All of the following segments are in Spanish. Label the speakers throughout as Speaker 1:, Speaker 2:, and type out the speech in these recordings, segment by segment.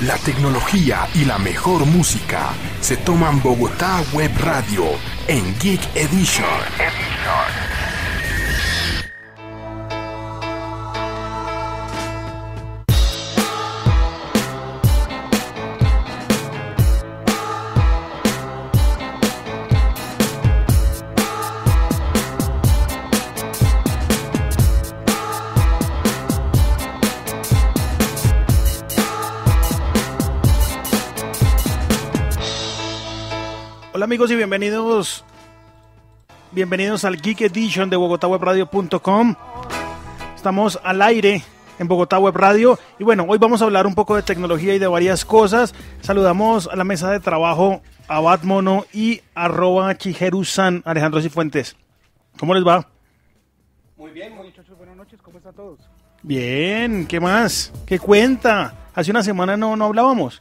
Speaker 1: La tecnología y la mejor música se toman Bogotá Web Radio en Geek Edition.
Speaker 2: Hola amigos y bienvenidos al Geek Edition de BogotáWebRadio.com. Estamos al aire en Bogotá Web Radio y bueno, hoy vamos a hablar un poco de tecnología y de varias cosas. Saludamos a la mesa de trabajo a Batmono y @Chigeru-san, Alejandro Cifuentes. ¿Cómo les va?
Speaker 3: Muy bien, muchachos, buenas noches, ¿cómo están todos?
Speaker 2: Bien, ¿qué más? ¿Qué cuenta? Hace una semana no hablábamos.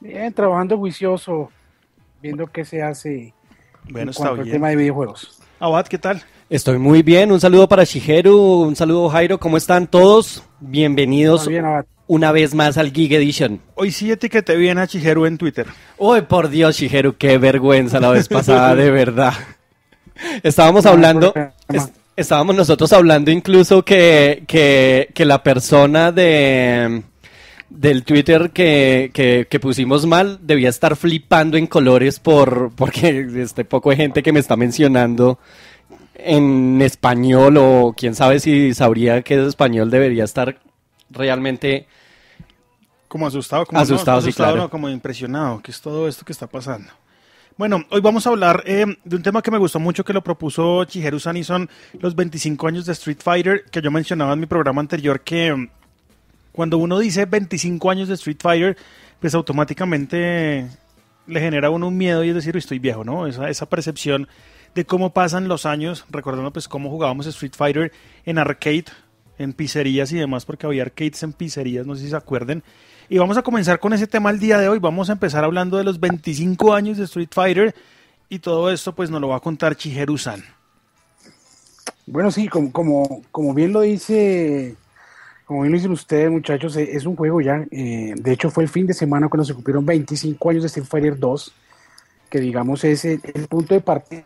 Speaker 3: Bien, trabajando juicioso, viendo qué se hace
Speaker 2: bueno,
Speaker 3: en cuanto
Speaker 2: está
Speaker 3: al
Speaker 2: bien.
Speaker 3: tema de videojuegos.
Speaker 2: Abad, ¿qué tal?
Speaker 4: Estoy muy bien, un saludo para Shigeru, un saludo Jairo, ¿cómo están todos? Bienvenidos
Speaker 3: Muy bien, Abad.
Speaker 4: una vez más al Geek Edition.
Speaker 2: Hoy sí etiqueté bien a Chigeru en Twitter.
Speaker 4: Uy, por Dios, Shigeru, qué vergüenza la vez pasada, de verdad. Estábamos nosotros hablando incluso que la persona del Twitter que pusimos mal debía estar flipando en colores porque poco de gente que me está mencionando en español, o quién sabe si sabría que es español, debería estar realmente
Speaker 2: Como asustado,
Speaker 4: sí, claro.
Speaker 2: no, como impresionado, que es todo esto que está pasando. Bueno, hoy vamos a hablar de un tema que me gustó mucho, que lo propuso Chigeru-san, y son los 25 años de Street Fighter, que yo mencionaba en mi programa anterior, que cuando uno dice 25 años de Street Fighter, pues automáticamente le genera a uno un miedo y es decir, estoy viejo, ¿no? Esa percepción de cómo pasan los años, recordando pues cómo jugábamos Street Fighter en arcade, en pizzerías y demás, porque había arcades en pizzerías, no sé si se acuerden. Y vamos a comenzar con ese tema el día de hoy. Vamos a empezar hablando de los 25 años de Street Fighter y todo esto pues nos lo va a contar Chigeru-san.
Speaker 3: Bueno, sí, como bien lo dice... Como bien lo dicen ustedes, muchachos, es un juego ya, de hecho fue el fin de semana cuando se cumplieron 25 años de Street Fighter 2, que digamos es el punto de partida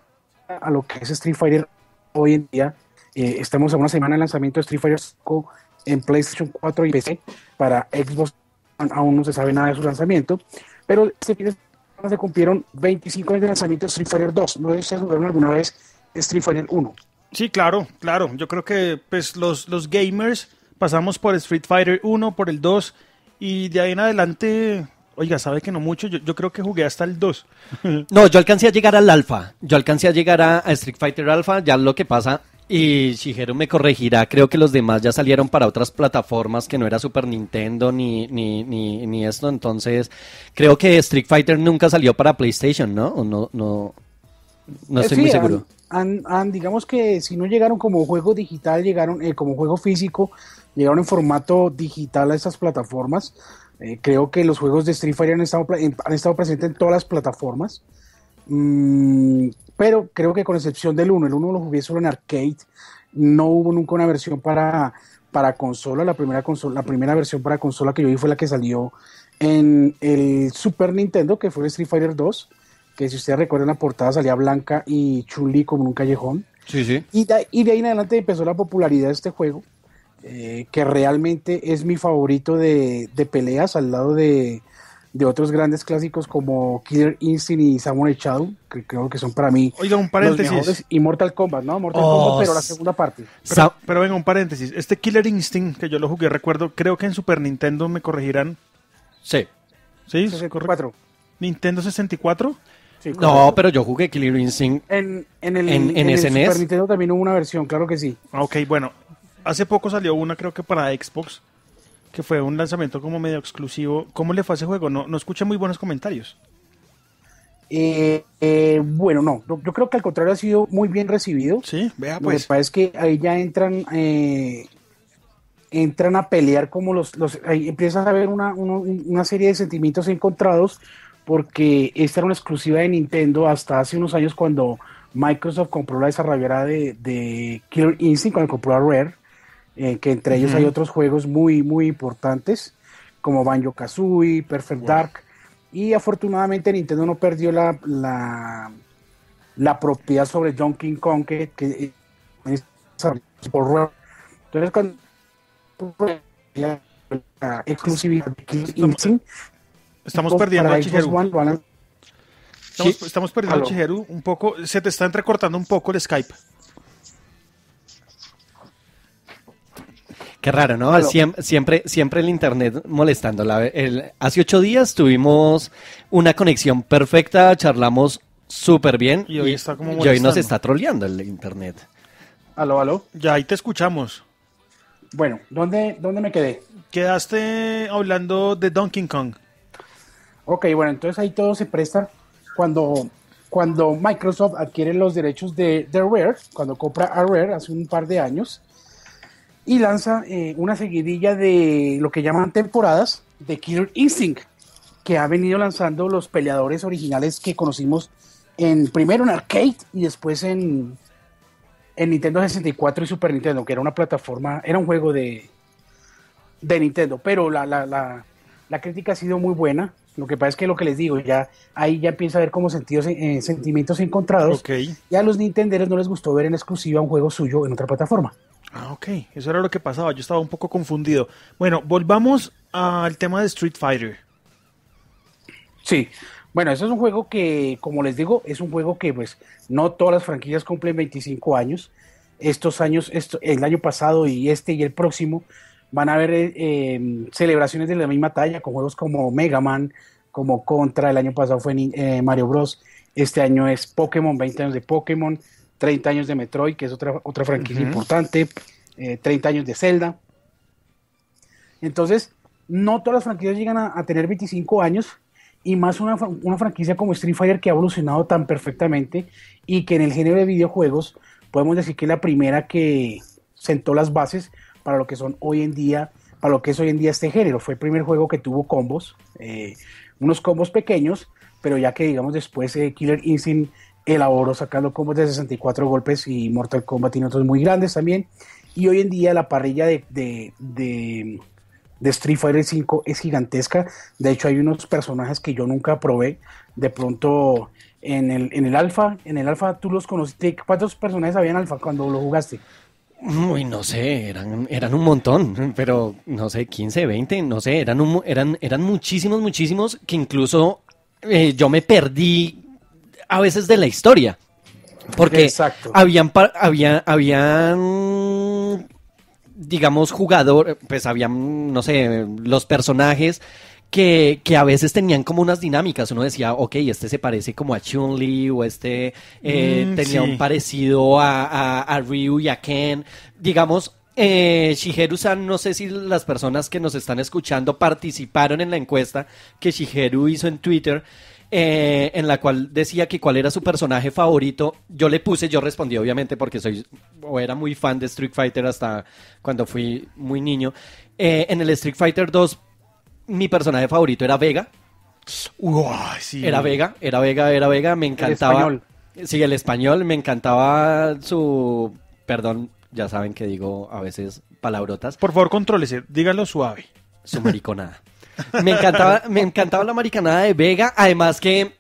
Speaker 3: a lo que es Street Fighter hoy en día. Estamos a una semana de lanzamiento de Street Fighter 5 en PlayStation 4 y PC. Para Xbox aún no se sabe nada de su lanzamiento, pero este fin de semana se cumplieron 25 años de lanzamiento de Street Fighter 2. ¿No sé si jugaron alguna vez Street Fighter 1?
Speaker 2: Sí, claro. Yo creo que pues los gamers pasamos por Street Fighter 1, por el 2, y de ahí en adelante, oiga, sabe que no mucho, yo creo que jugué hasta el 2.
Speaker 4: No, yo alcancé a llegar al Alpha, yo alcancé a llegar a Street Fighter Alpha, ya lo que pasa, y Shigeru me corregirá, creo que los demás ya salieron para otras plataformas que no era Super Nintendo ni esto, entonces creo que Street Fighter nunca salió para PlayStation, ¿no? O no estoy muy seguro.
Speaker 3: Digamos que si no llegaron como juego digital, llegaron como juego físico, llegaron en formato digital a estas plataformas. Creo que los juegos de Street Fighter han estado presentes en todas las plataformas. Pero creo que con excepción del 1, el 1 lo jugué solo en arcade. No hubo nunca una versión para consola. La primera versión para consola que yo vi fue la que salió en el Super Nintendo, que fue el Street Fighter 2. Que si ustedes recuerdan, la portada salía Blanca y Chun-Li como en un callejón.
Speaker 4: Sí.
Speaker 3: Y de ahí en adelante empezó la popularidad de este juego, que realmente es mi favorito de peleas, al lado de otros grandes clásicos como Killer Instinct y Samurai Shadow, que creo que son para mí
Speaker 2: Oiga, un paréntesis.
Speaker 3: los mejores, y Mortal Kombat, ¿no? Mortal Kombat, pero la segunda parte.
Speaker 2: Pero venga, un paréntesis. Este Killer Instinct, que yo lo jugué, recuerdo, creo que en Super Nintendo me corregirán.
Speaker 4: Sí.
Speaker 2: ¿Sí?
Speaker 3: 64.
Speaker 2: ¿Nintendo 64?
Speaker 3: Sí,
Speaker 4: No, pero yo jugué Killer Instinct
Speaker 3: en el
Speaker 4: SNES.
Speaker 3: Super Nintendo también hubo una versión, claro que sí.
Speaker 2: Ok, bueno, hace poco salió una, creo que para Xbox, que fue un lanzamiento como medio exclusivo. ¿Cómo le fue a ese juego? No escuché muy buenos comentarios.
Speaker 3: Bueno, no, yo creo que al contrario ha sido muy bien recibido.
Speaker 2: Sí, vea
Speaker 3: Lo que
Speaker 2: pues.
Speaker 3: pasa es que ahí ya entran a pelear como ahí empiezas a ver una serie de sentimientos encontrados, porque esta era una exclusiva de Nintendo hasta hace unos años, cuando Microsoft compró la desarrolladora de Killer Instinct, cuando compró a Rare, que entre ellos hay otros juegos muy, muy importantes, como Banjo-Kazooie, Perfect Dark, y afortunadamente Nintendo no perdió la propiedad sobre Donkey Kong, que es por Rare. Entonces, cuando la exclusividad de Killer Instinct,
Speaker 2: estamos perdiendo a Shigeru.
Speaker 3: One,
Speaker 2: Estamos perdiendo a Shigeru un poco. Se te está entrecortando un poco el Skype.
Speaker 4: Qué raro, ¿no? Siempre el internet molestando. Hace 8 días tuvimos una conexión perfecta, charlamos súper bien
Speaker 2: y hoy está como
Speaker 4: y hoy nos está troleando el internet.
Speaker 3: Aló.
Speaker 2: Ya, ahí te escuchamos.
Speaker 3: Bueno, ¿dónde me quedé?
Speaker 2: Quedaste hablando de Donkey Kong.
Speaker 3: Ok, bueno, entonces ahí todo se presta cuando Microsoft adquiere los derechos de Rare, cuando compra a Rare hace un par de años, y lanza una seguidilla de lo que llaman temporadas de Killer Instinct, que ha venido lanzando los peleadores originales que conocimos primero en arcade y después en Nintendo 64 y Super Nintendo, que era una plataforma, era un juego de Nintendo, pero la crítica ha sido muy buena. Lo que pasa es que lo que les digo, ahí ya empieza a haber como sentimientos encontrados.
Speaker 2: Okay.
Speaker 3: Y a los nintenderos no les gustó ver en exclusiva un juego suyo en otra plataforma.
Speaker 2: Ah, ok. Eso era lo que pasaba. Yo estaba un poco confundido. Bueno, volvamos al tema de Street Fighter.
Speaker 3: Sí. Bueno, eso es un juego que, como les digo, es un juego que pues no todas las franquicias cumplen 25 años. Estos años, el año pasado y el próximo, van a haber celebraciones de la misma talla con juegos como Mega Man, como Contra. El año pasado fue Mario Bros. Este año es Pokémon, 20 años de Pokémon, 30 años de Metroid, que es otra franquicia importante, 30 años de Zelda. Entonces, no todas las franquicias llegan a tener 25 años, y más una franquicia como Street Fighter, que ha evolucionado tan perfectamente y que en el género de videojuegos podemos decir que es la primera que sentó las bases para lo que son hoy en día, para lo que es hoy en día este género. Fue el primer juego que tuvo combos, unos combos pequeños, pero ya que digamos después Killer Instinct elaboró sacando combos de 64 golpes, y Mortal Kombat tiene otros muy grandes también, y hoy en día la parrilla de Street Fighter 5 es gigantesca. De hecho hay unos personajes que yo nunca probé. De pronto en el alfa tú los conociste. ¿Cuántos personajes había en alfa cuando lo jugaste?
Speaker 4: Uy, no sé, eran un montón, pero no sé, 15, 20, no sé, eran muchísimos, que incluso yo me perdí a veces de la historia, porque
Speaker 3: Exacto.
Speaker 4: habían digamos pues habían, no sé, los personajes que a veces tenían como unas dinámicas. Uno decía, ok, este se parece como a Chun-Li, o tenía un parecido a Ryu y a Ken. Digamos, Shigeru-san, no sé si las personas que nos están escuchando participaron en la encuesta que Shigeru hizo en Twitter, en la cual decía que cuál era su personaje favorito. Yo respondí obviamente porque era muy fan de Street Fighter hasta cuando fui muy niño. En el Street Fighter 2 mi personaje favorito era Vega.
Speaker 2: Sí.
Speaker 4: Era Vega, me encantaba.
Speaker 3: El español.
Speaker 4: Sí, el español, me encantaba su... Perdón, ya saben que digo a veces palabrotas.
Speaker 2: Por favor, contrólese, dígalo suave.
Speaker 4: Su mariconada. Me encantaba la mariconada de Vega. Además que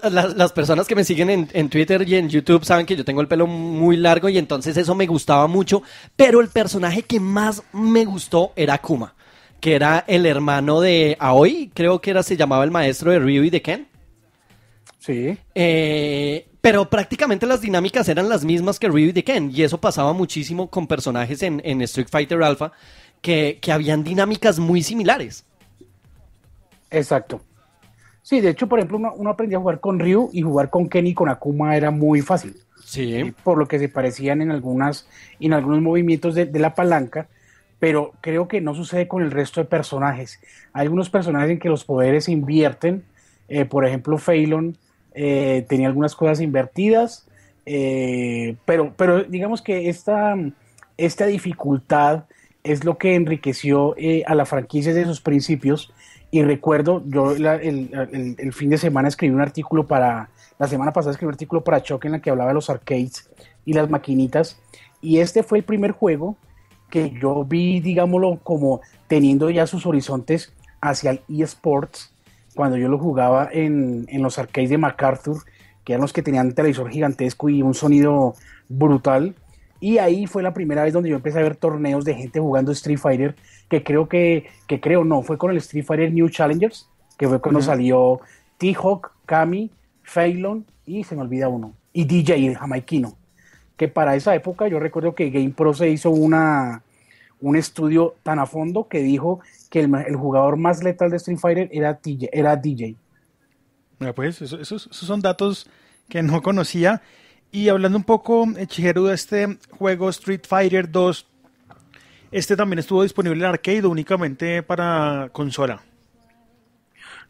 Speaker 4: las personas que me siguen en Twitter y en YouTube saben que yo tengo el pelo muy largo, y entonces eso me gustaba mucho. Pero el personaje que más me gustó era Akuma, que era el hermano de Aoi, creo que se llamaba el maestro de Ryu y de Ken.
Speaker 3: Sí.
Speaker 4: Pero prácticamente las dinámicas eran las mismas que Ryu y de Ken, y eso pasaba muchísimo con personajes en Street Fighter Alpha, que habían dinámicas muy similares.
Speaker 3: Exacto. Sí, de hecho, por ejemplo, uno aprendía a jugar con Ryu, y jugar con Ken y con Akuma era muy fácil.
Speaker 4: Sí.
Speaker 3: Por lo que se parecían en algunos movimientos de la palanca, pero creo que no sucede con el resto de personajes. Hay algunos personajes en que los poderes se invierten. Por ejemplo, Phelan tenía algunas cosas invertidas, pero digamos que esta dificultad es lo que enriqueció a la franquicia de sus principios. Y recuerdo, yo el fin de semana la semana pasada escribí un artículo para Choc en la que hablaba de los arcades y las maquinitas, y este fue el primer juego que yo vi, digámoslo, como teniendo ya sus horizontes hacia el eSports, cuando yo lo jugaba en los arcades de MacArthur, que eran los que tenían un televisor gigantesco y un sonido brutal. Y ahí fue la primera vez donde yo empecé a ver torneos de gente jugando Street Fighter, fue con el Street Fighter New Challengers, que fue cuando salió T-Hawk, Kami, Phelan y se me olvida uno, y DJ, el jamaiquino, que para esa época yo recuerdo que GamePro se hizo un estudio tan a fondo que dijo que el jugador más letal de Street Fighter era DJ.
Speaker 2: Pues esos son datos que no conocía. Y hablando un poco, Chihiro, de este juego Street Fighter 2, este también estuvo disponible en arcade o únicamente para consola.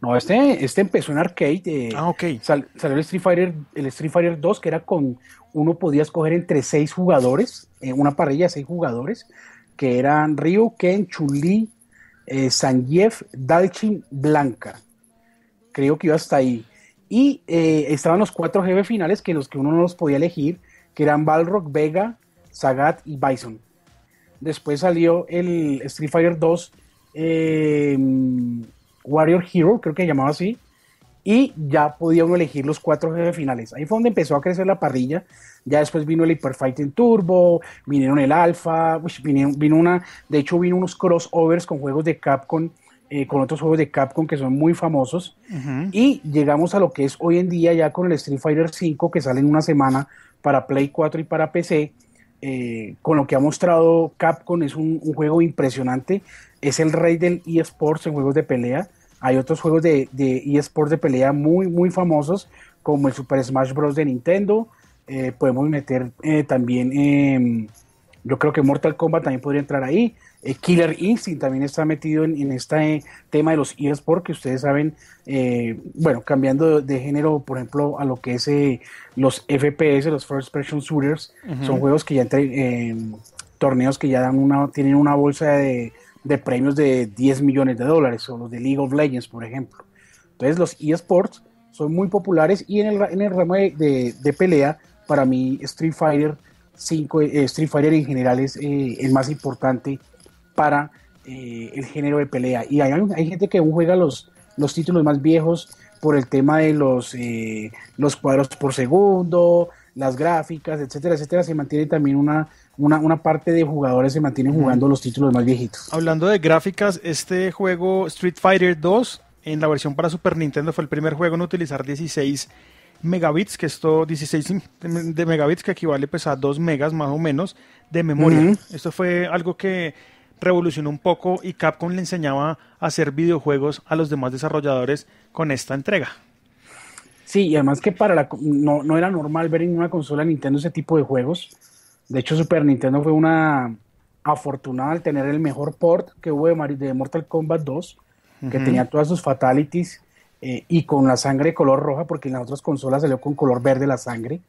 Speaker 3: No, este empezó en arcade.
Speaker 2: Ok.
Speaker 3: Salió el Street Fighter 2, que era uno podía escoger entre 6 jugadores, una parrilla de 6 jugadores, que eran Ryu, Ken, Chun-Li, Zangief, Dalchin, Blanca. Creo que iba hasta ahí. Y estaban los 4 jefes finales, que los que uno no los podía elegir, que eran Balrog, Vega, Sagat y Bison. Después salió el Street Fighter 2 Warrior Hero, creo que se llamaba así, y ya podía uno elegir los 4 jefes finales. Ahí fue donde empezó a crecer la parrilla. Ya después vino el Hyper Fighting Turbo, vinieron el Alpha, de hecho vino unos crossovers con juegos de Capcom, con otros juegos de Capcom que son muy famosos. Y llegamos a lo que es hoy en día ya con el Street Fighter 5, que sale en una semana para Play 4 y para PC. Con lo que ha mostrado Capcom, es un juego impresionante. Es el rey del eSports en juegos de pelea. Hay otros juegos de eSports de pelea muy, muy famosos, como el Super Smash Bros. De Nintendo. Podemos meter también, yo creo que Mortal Kombat también podría entrar ahí. Killer Instinct también está metido en este tema de los eSports, que ustedes saben, cambiando de género, por ejemplo, a lo que es los FPS, los First Person Shooters, son juegos que ya entran torneos que ya tienen una bolsa de premios de $10 millones, o los de League of Legends, por ejemplo. Entonces los eSports son muy populares, y en el ramo de pelea, para mí Street Fighter 5, Street Fighter en general es el más importante para el género de pelea. Y hay gente que aún juega los títulos más viejos por el tema de los cuadros por segundo, las gráficas, etcétera, etcétera. Se mantiene también una parte de jugadores se mantienen jugando los títulos más viejitos.
Speaker 2: Hablando de gráficas, este juego Street Fighter 2 en la versión para Super Nintendo fue el primer juego en utilizar 16 megabits, 16 de megabits, que equivale pues a 2 megas más o menos de memoria. Esto fue algo que revolucionó un poco, y Capcom le enseñaba a hacer videojuegos a los demás desarrolladores con esta entrega.
Speaker 3: Sí, y además que no era normal ver en una consola Nintendo ese tipo de juegos. De hecho, Super Nintendo fue una afortunada al tener el mejor port que hubo de Mortal Kombat 2, que tenía todas sus fatalities, y con la sangre de color roja, porque en las otras consolas salió con color verde la sangre.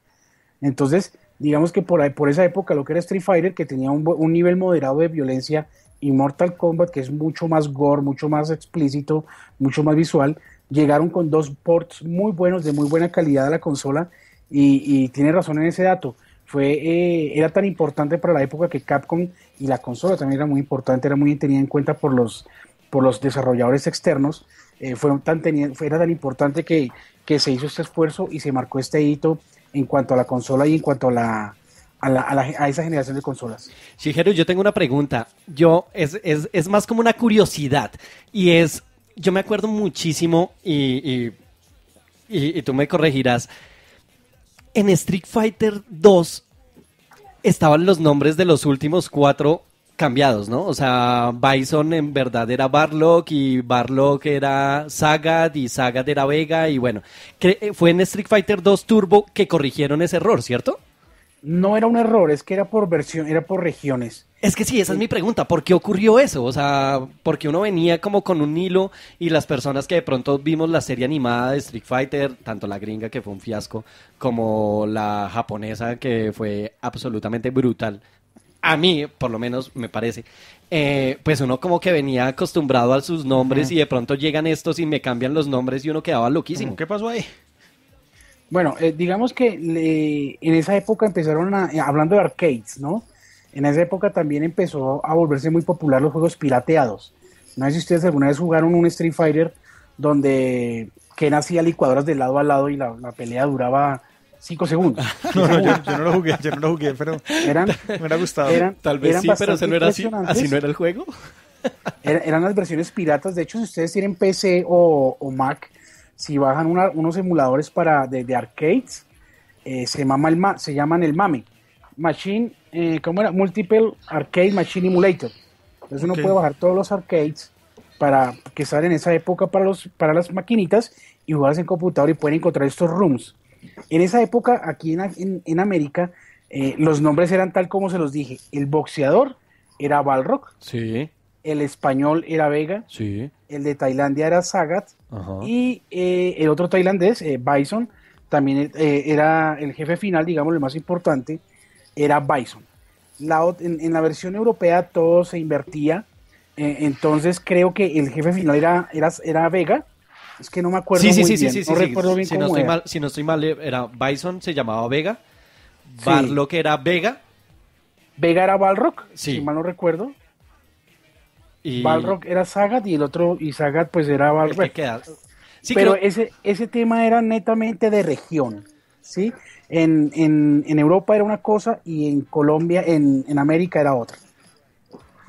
Speaker 3: Entonces, digamos que por esa época lo que era Street Fighter, que tenía un nivel moderado de violencia, y Mortal Kombat, que es mucho más gore, mucho más explícito, mucho más visual, llegaron con 2 ports muy buenos, de muy buena calidad a la consola, y tiene razón en ese dato. Era tan importante para la época que Capcom, y la consola también era muy importante, era muy tenida en cuenta por los desarrolladores externos. Era tan importante que se hizo este esfuerzo y se marcó este hito en cuanto a la consola y en cuanto a esa generación de consolas.
Speaker 4: Shigeru, yo tengo una pregunta. Es más como una curiosidad, y yo me acuerdo muchísimo, y tú me corregirás, en Street Fighter 2 estaban los nombres de los últimos 4 cambiados, ¿no? O sea, Bison en verdad era Barlock, y Barlock era Sagat, y Sagat era Vega, y bueno, fue en Street Fighter 2 Turbo que corrigieron ese error, ¿cierto?
Speaker 3: No era un error, es que era por versión, era por regiones.
Speaker 4: Es que sí, esa es mi pregunta. ¿Por qué ocurrió eso? O sea, porque uno venía como con un hilo, y las personas que de pronto vimos la serie animada de Street Fighter, tanto la gringa, que fue un fiasco, como la japonesa, que fue absolutamente brutal, a mí, por lo menos, me parece, pues uno como que venía acostumbrado a sus nombres, y de pronto llegan estos y me cambian los nombres, y uno quedaba loquísimo.
Speaker 2: ¿Qué pasó ahí?
Speaker 3: Bueno, digamos que en esa época empezaron hablando de arcades, ¿no? En esa época también empezó a volverse muy popular los juegos pirateados. No sé si ustedes alguna vez jugaron un Street Fighter donde Ken hacía licuadoras de lado a lado y la pelea duraba 5 segundos.
Speaker 2: No, yo no lo jugué, pero me hubiera gustado.
Speaker 4: Tal vez sí, pero ¿eso no era así no era el juego?
Speaker 3: Eran las versiones piratas. De hecho, si ustedes tienen PC o Mac, si bajan unos emuladores de arcades, se llaman el MAME. Machine, ¿cómo era? Multiple Arcade Machine Emulator. Entonces uno puede bajar todos los arcades que salen en esa época para las maquinitas y jugarlas en computador y pueden encontrar estos rooms. En esa época, aquí en América, los nombres eran tal como se los dije. El boxeador era Balrog.
Speaker 4: Sí.
Speaker 3: El español era Vega.
Speaker 4: Sí.
Speaker 3: El de Tailandia era Sagat.
Speaker 4: Ajá.
Speaker 3: Y el otro tailandés, Bison, también era el jefe final, digamos, el más importante, era Bison. En la versión europea todo se invertía. Entonces creo que el jefe final era Vega. Es que no me acuerdo muy bien. No recuerdo bien cómo era.
Speaker 4: Si no estoy mal, era Bison, se llamaba Vega. Barlock era Vega.
Speaker 3: Vega era Balrog,
Speaker 4: Sí.
Speaker 3: si mal no recuerdo.
Speaker 4: Y
Speaker 3: Balrog era Sagat y el otro, y Sagat pues era
Speaker 4: el
Speaker 3: Balrog.
Speaker 4: que queda. Sí,
Speaker 3: Pero
Speaker 4: creo-
Speaker 3: ese tema era netamente de región, ¿sí? En Europa era una cosa y en Colombia, en América era otra.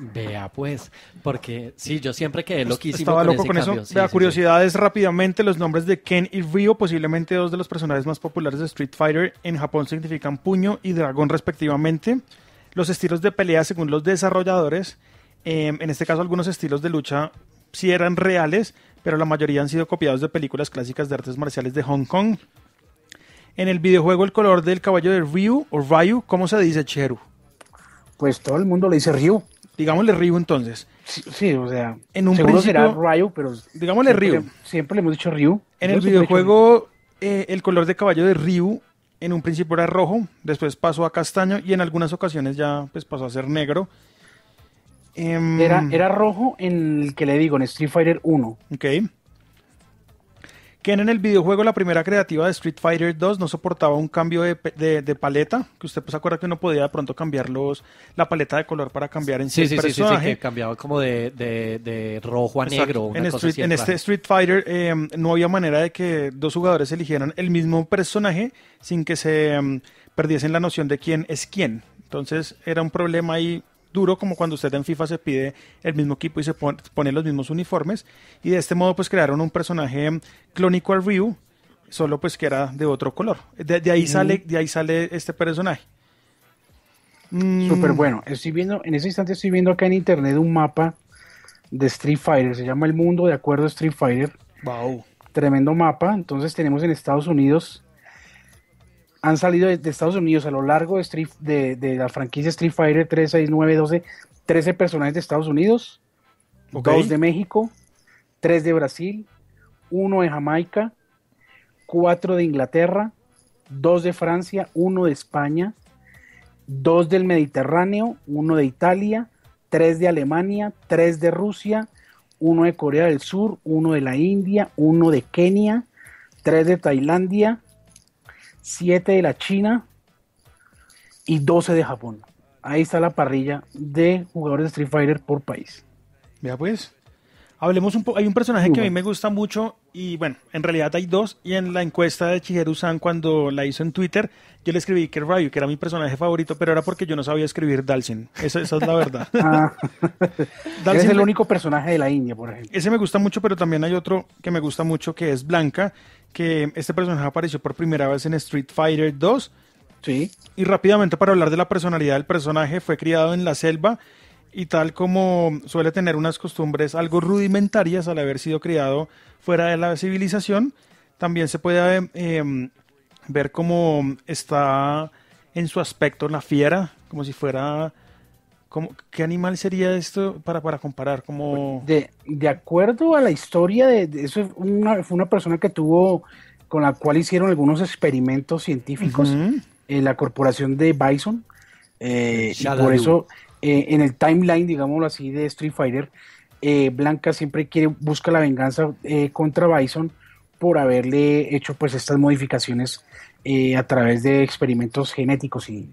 Speaker 4: Vea pues, porque sí, yo siempre quedé loquísimo
Speaker 2: Estaba loco
Speaker 4: ese
Speaker 2: con
Speaker 4: cambio.
Speaker 2: eso.
Speaker 4: Sí,
Speaker 2: Vea,
Speaker 4: sí,
Speaker 2: curiosidades rápidamente. Los nombres de Ken y Ryo, posiblemente dos de los personajes más populares de Street Fighter, en Japón significan puño y dragón respectivamente. Los estilos de pelea según los desarrolladores, en este caso algunos estilos de lucha sí eran reales, pero la mayoría han sido copiados de películas clásicas de artes marciales de Hong Kong. En el videojuego el color del caballo de Ryu o Ryu, ¿cómo se dice, Cheru?
Speaker 3: Pues todo el mundo le dice Ryu.
Speaker 2: Digámosle Ryu entonces.
Speaker 3: Sí, o sea,
Speaker 2: En un
Speaker 3: seguro
Speaker 2: principio-
Speaker 3: será Ryu, pero
Speaker 2: Digámosle Ryu.
Speaker 3: Siempre le hemos dicho Ryu.
Speaker 2: En
Speaker 3: Yo
Speaker 2: el
Speaker 3: siempre he dicho
Speaker 2: videojuego, el color de caballo de Ryu en un principio era rojo, después pasó a castaño y en algunas ocasiones ya pues, pasó a ser negro.
Speaker 3: Ryu. Era rojo en el que le digo, en Street Fighter 1.
Speaker 2: Ok. Ken en el videojuego, la primera creativa de Street Fighter 2, no soportaba un cambio de paleta, que usted pues se acuerda que uno podía de pronto cambiar la paleta de color para cambiar en sí el
Speaker 4: sí,
Speaker 2: personaje.
Speaker 4: que cambiaba como de rojo a
Speaker 2: Exacto.
Speaker 4: negro. Una
Speaker 2: En,
Speaker 4: cosa así
Speaker 2: en este Street Fighter no había manera de que dos jugadores eligieran el mismo personaje sin que se perdiesen la noción de quién es quién. Entonces era un problema ahí duro, como cuando usted en FIFA se pide el mismo equipo y se pone los mismos uniformes. Y de este modo pues crearon un personaje clónico al Ryu, solo pues que era de otro color. De ahí sale este personaje.
Speaker 3: Súper bueno. En ese instante estoy viendo acá en internet un mapa de Street Fighter. Se llama El Mundo de Acuerdo a Street Fighter.
Speaker 2: Wow.
Speaker 3: Tremendo mapa. Entonces tenemos en Estados Unidos. Han salido de Estados Unidos a lo largo de la franquicia Street Fighter 3, 6, 9, 12, 13 personajes de Estados Unidos,
Speaker 2: Ok.
Speaker 3: 2 de México, 3 de Brasil, 1 de Jamaica, 4 de Inglaterra, 2 de Francia, 1 de España, 2 del Mediterráneo, 1 de Italia, 3 de Alemania, 3 de Rusia, 1 de Corea del Sur, 1 de la India, 1 de Kenia, 3 de Tailandia, 7 de la China y 12 de Japón. Ahí está la parrilla de jugadores de Street Fighter por país.
Speaker 2: Vea pues, hablemos un poco. Hay un personaje que a mí me gusta mucho y bueno, en realidad hay dos. Y en la encuesta de Shigeru-san cuando la hizo en Twitter, yo le escribí que Ryu, que era mi personaje favorito, pero era porque yo no sabía escribir Dalsin. Esa es la verdad.
Speaker 3: Él es el único personaje de la India, por ejemplo.
Speaker 2: Ese me gusta mucho, pero también hay otro que me gusta mucho que es Blanca, que este personaje apareció por primera vez en Street Fighter 2.
Speaker 3: Sí.
Speaker 2: Y rápidamente para hablar de la personalidad del personaje, fue criado en la selva y tal como suele tener unas costumbres algo rudimentarias al haber sido criado fuera de la civilización, también se puede ver cómo está en su aspecto la fiera, como si fuera... ¿Qué animal sería esto para comparar? Como...
Speaker 3: De acuerdo a la historia, eso fue una persona que con la cual hicieron algunos experimentos científicos, la corporación de Bison, y por eso en el timeline, digámoslo así, de Street Fighter, Blanca siempre busca la venganza contra Bison por haberle hecho pues estas modificaciones a través de experimentos genéticos y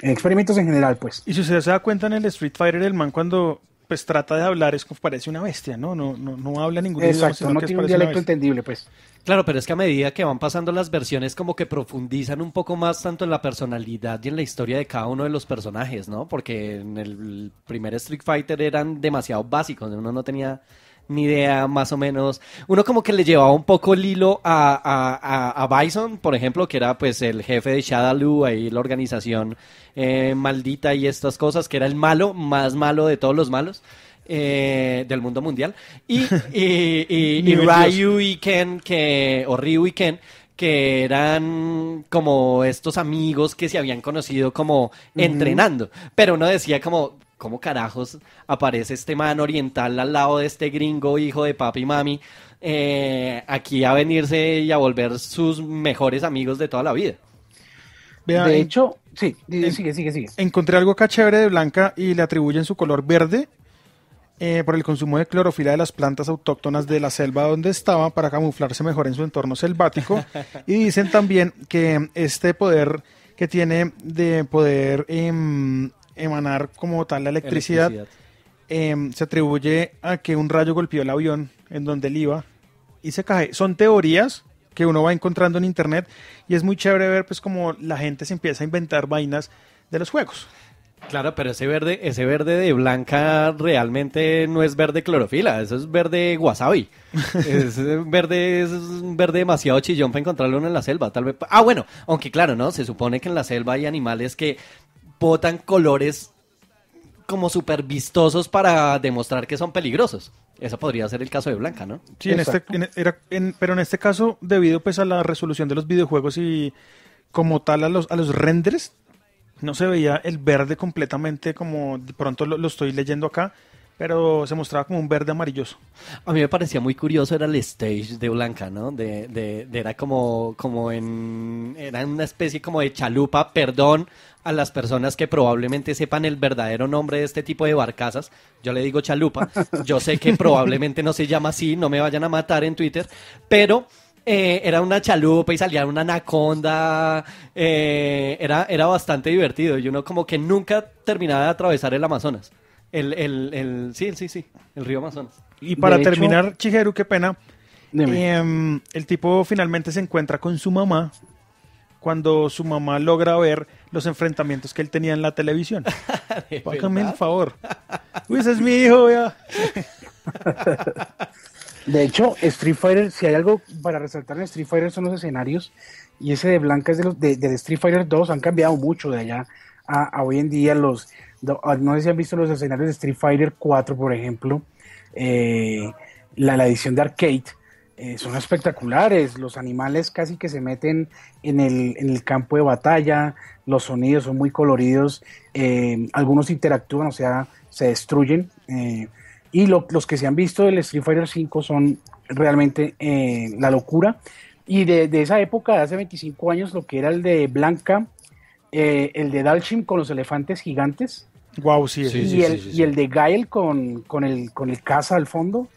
Speaker 3: experimentos en general, pues.
Speaker 2: Y si usted se da cuenta en el Street Fighter, el man cuando pues trata de hablar, es como parece una bestia, ¿no? No habla ningún idioma,
Speaker 3: Exacto,
Speaker 2: sino
Speaker 3: no
Speaker 2: que
Speaker 3: tiene un
Speaker 2: parece una
Speaker 3: dialecto
Speaker 2: bestia.
Speaker 3: entendible, pues.
Speaker 4: Claro, pero es que a medida que van pasando las versiones como que profundizan un poco más tanto en la personalidad y en la historia de cada uno de los personajes, ¿no? Porque en el primer Street Fighter eran demasiado básicos, uno no tenía ni idea más o menos. Uno como que le llevaba un poco el hilo a Bison, por ejemplo, que era pues el jefe de Shadaloo, ahí la organización maldita y estas cosas, que era el malo, más malo de todos los malos. Del mundo mundial y Ryu y Ken o Ryu y Ken que eran como estos amigos que se habían conocido como entrenando, pero uno decía como ¿cómo carajos aparece este man oriental al lado de este gringo hijo de papi y mami aquí a venirse y a volver sus mejores amigos de toda la vida?
Speaker 2: Vea,
Speaker 3: De hecho, sí, sigue.
Speaker 2: encontré algo acá chévere de Blanca y le atribuyen su color verde por el consumo de clorofila de las plantas autóctonas de la selva donde estaba para camuflarse mejor en su entorno selvático. Y dicen también que este poder que tiene de poder emanar como tal la electricidad. Se atribuye a que un rayo golpeó el avión en donde él iba y se cae. Son teorías que uno va encontrando en internet y es muy chévere ver pues como la gente se empieza a inventar vainas de los juegos.
Speaker 4: Claro, pero ese verde de Blanca realmente no es verde clorofila, eso es verde wasabi. Es un verde demasiado chillón para encontrarlo en la selva, tal vez. Ah, bueno, aunque claro, ¿no? Se supone que en la selva hay animales que botan colores como súper vistosos para demostrar que son peligrosos. Eso podría ser el caso de Blanca, ¿no?
Speaker 2: Sí, pero en este caso, debido pues a la resolución de los videojuegos y como tal a los renders, no se veía el verde completamente como de pronto lo estoy leyendo acá, pero se mostraba como un verde amarilloso.
Speaker 4: A mí me parecía muy curioso, era el stage de Blanca, ¿no? Era era una especie como de chalupa, perdón a las personas que probablemente sepan el verdadero nombre de este tipo de barcazas. Yo le digo chalupa, yo sé que probablemente no se llama así, no me vayan a matar en Twitter, pero era una chalupa y salía una anaconda, era bastante divertido y uno como que nunca terminaba de atravesar el Amazonas. Sí, el río Amazonas.
Speaker 2: Y para
Speaker 3: De hecho,
Speaker 2: terminar, Shigeru, qué pena,
Speaker 3: dime.
Speaker 2: el tipo finalmente se encuentra con su mamá cuando su mamá logra ver los enfrentamientos que él tenía en la televisión. Págame el favor. Uy, ese es mi hijo, ya.
Speaker 3: De hecho, Street Fighter, si hay algo para resaltar en Street Fighter son los escenarios, y ese de Blanca es de Street Fighter 2, han cambiado mucho de allá a hoy en día. No sé si han visto los escenarios de Street Fighter 4, por ejemplo, la edición de arcade, son espectaculares, los animales casi que se meten en el campo de batalla, los sonidos son muy coloridos, algunos interactúan, o sea, se destruyen, y los que se han visto del Street Fighter 5 son realmente la locura. Y de esa época, de hace 25 años, lo que era el de Blanca, el de Dalshim con los elefantes gigantes,
Speaker 2: Wow, sí.
Speaker 3: y el de Gael con el caza al fondo,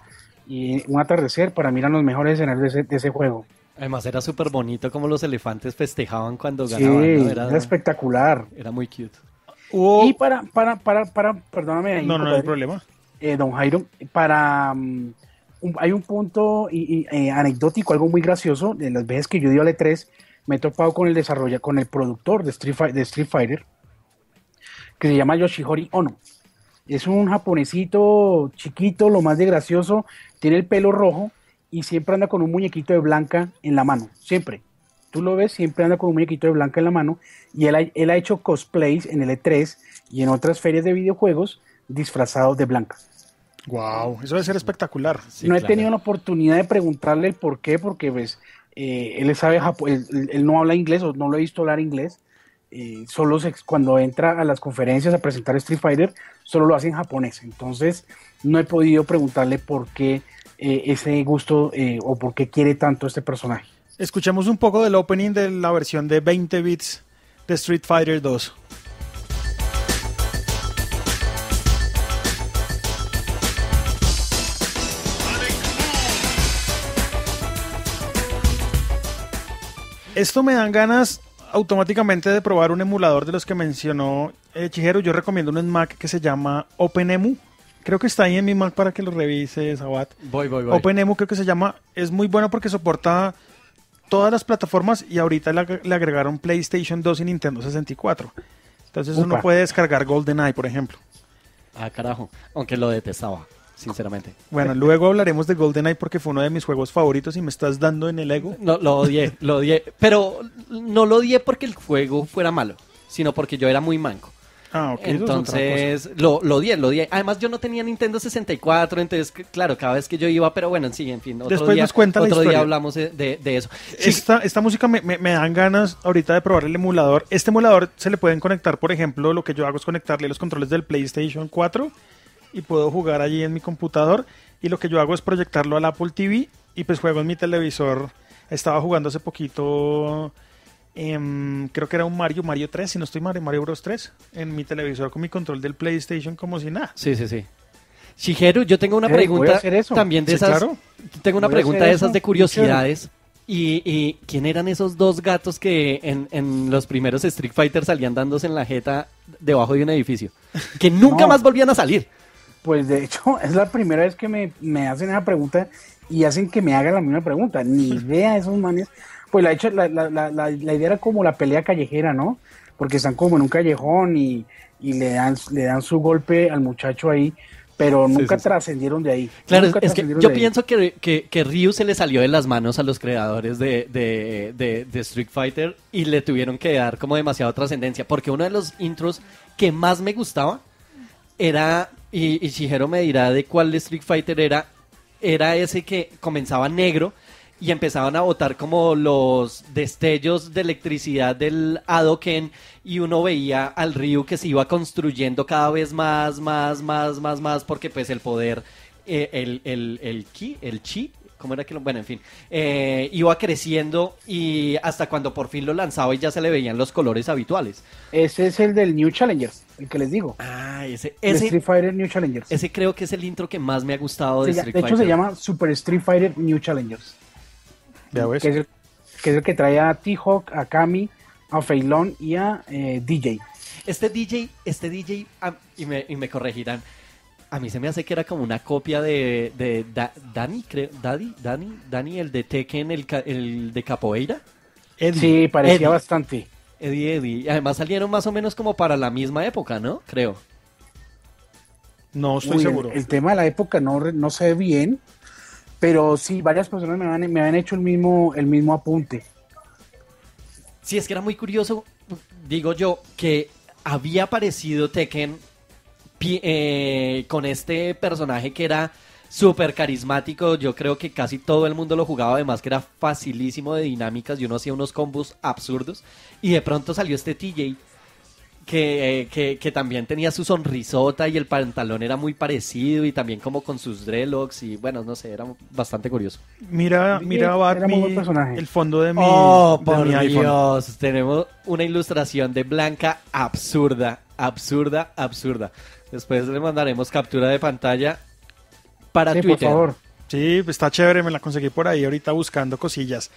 Speaker 3: y un atardecer, para mí eran los mejores escenarios de ese juego.
Speaker 4: Además era súper bonito como los elefantes festejaban cuando
Speaker 3: Sí,
Speaker 4: ganaban, ¿no?
Speaker 3: era espectacular.
Speaker 4: Era muy cute.
Speaker 3: Y perdóname ahí,
Speaker 2: No hay
Speaker 3: compadre,
Speaker 2: problema.
Speaker 3: don Jairo, hay un punto anecdótico, algo muy gracioso. De las veces que yo he ido al E3, me he topado con el productor de Street Fighter, que se llama Yoshihori Ono. Es un japonesito chiquito, lo más de gracioso, tiene el pelo rojo y siempre anda con un muñequito de Blanca en la mano, siempre. Tú lo ves, siempre anda con un muñequito de Blanca en la mano, y él ha hecho cosplays en el E3 y en otras ferias de videojuegos disfrazado de Blanca.
Speaker 2: Wow, eso debe ser espectacular.
Speaker 4: Sí,
Speaker 3: No he
Speaker 4: claro.
Speaker 3: tenido la oportunidad de preguntarle el por qué, porque pues, él sabe él no habla inglés, o no lo he visto hablar inglés. Cuando entra a las conferencias a presentar Street Fighter, solo lo hace en japonés. Entonces no he podido preguntarle por qué ese gusto, o por qué quiere tanto este personaje.
Speaker 2: Escuchemos un poco del opening de la versión de 20 bits de Street Fighter 2. Esto me dan ganas automáticamente de probar un emulador de los que mencionó Shigeru. Yo recomiendo uno en Mac que se llama OpenEmu, Creo que está ahí en mi Mac para que lo revise, Sabat.
Speaker 4: Voy.
Speaker 2: OpenEMU creo que se llama. Es muy bueno porque soporta todas las plataformas y ahorita le agregaron PlayStation 2 y Nintendo 64. Entonces uno puede descargar GoldenEye, por ejemplo.
Speaker 4: Ah, carajo. Aunque lo detestaba, sinceramente.
Speaker 2: Bueno, luego hablaremos de GoldenEye porque fue uno de mis juegos favoritos y me estás dando en el ego.
Speaker 4: No, lo odié. Pero no lo odié porque el juego fuera malo, sino porque yo era muy manco.
Speaker 2: Ah, ok.
Speaker 4: Entonces lo odié. Además yo no tenía Nintendo 64, entonces claro, cada vez que yo iba, pero bueno, sí, en fin,
Speaker 2: Después nos cuenta la historia.
Speaker 4: Día hablamos de eso.
Speaker 2: Esta música me dan ganas ahorita de probar el emulador. Este emulador se le pueden conectar, por ejemplo, lo que yo hago es conectarle los controles del PlayStation 4 y puedo jugar allí en mi computador, y lo que yo hago es proyectarlo al Apple TV y pues juego en mi televisor. Estaba jugando hace poquito... creo que era un Mario 3, si no estoy mal, Mario Bros 3, en mi televisor con mi control del PlayStation como si nada.
Speaker 4: Sí. Shigeru, yo tengo una pregunta también de esas. Claro. Tengo una pregunta de esas de curiosidades. ¿Y quién eran esos dos gatos que en los primeros Street Fighter salían dándose en la jeta debajo de un edificio? Que nunca más volvían a salir.
Speaker 3: Pues de hecho, es la primera vez que me hacen esa pregunta y hacen que me hagan la misma pregunta. Ni idea de esos manes. Pues la idea era como la pelea callejera, ¿no? Porque están como en un callejón y le dan su golpe al muchacho ahí, pero nunca trascendieron de ahí.
Speaker 4: Claro, es que yo pienso que Ryu se le salió de las manos a los creadores de Street Fighter y le tuvieron que dar como demasiada trascendencia, porque uno de los intros que más me gustaba era, y Shigeru me dirá de cuál Street Fighter era ese que comenzaba negro y empezaban a botar como los destellos de electricidad del Hadoken y uno veía al Ryu que se iba construyendo cada vez más, porque pues el poder, el chi, ¿cómo era que lo...? Bueno, en fin, iba creciendo y hasta cuando por fin lo lanzaba y ya se le veían los colores habituales.
Speaker 3: Ese es el del New Challengers, el que les digo.
Speaker 4: Ah, ese
Speaker 3: Street Fighter New Challengers.
Speaker 4: Ese creo que es el intro que más me ha gustado de Street
Speaker 3: Fighter. De hecho se llama Super Street Fighter New Challengers. Que es el que trae a T-Hawk, a Kami, a Feilón y a DJ.
Speaker 4: Este DJ, y me corregirán, a mí se me hace que era como una copia de Dani, creo, Dani, el de Tekken, el de Capoeira.
Speaker 3: Eddie. Sí, parecía bastante.
Speaker 4: Eddie. Además salieron más o menos como para la misma época, ¿no? Creo.
Speaker 2: No estoy seguro.
Speaker 3: El tema de la época no sé bien. Pero sí, varias personas me habían hecho el mismo apunte.
Speaker 4: Sí, es que era muy curioso, digo yo, que había aparecido Tekken con este personaje que era súper carismático. Yo creo que casi todo el mundo lo jugaba, además que era facilísimo de dinámicas y uno hacía unos combos absurdos. Y de pronto salió este TJ que también tenía su sonrisota y el pantalón era muy parecido y también como con sus dreadlocks y bueno, no sé, era bastante curioso.
Speaker 2: Mira, Bat, el fondo de mi,
Speaker 4: por
Speaker 2: mi iPhone.
Speaker 4: Dios, tenemos una ilustración de Blanca absurda. Después le mandaremos captura de pantalla para Twitter.
Speaker 3: Por favor.
Speaker 2: Sí, está chévere, me la conseguí por ahí ahorita buscando cosillas.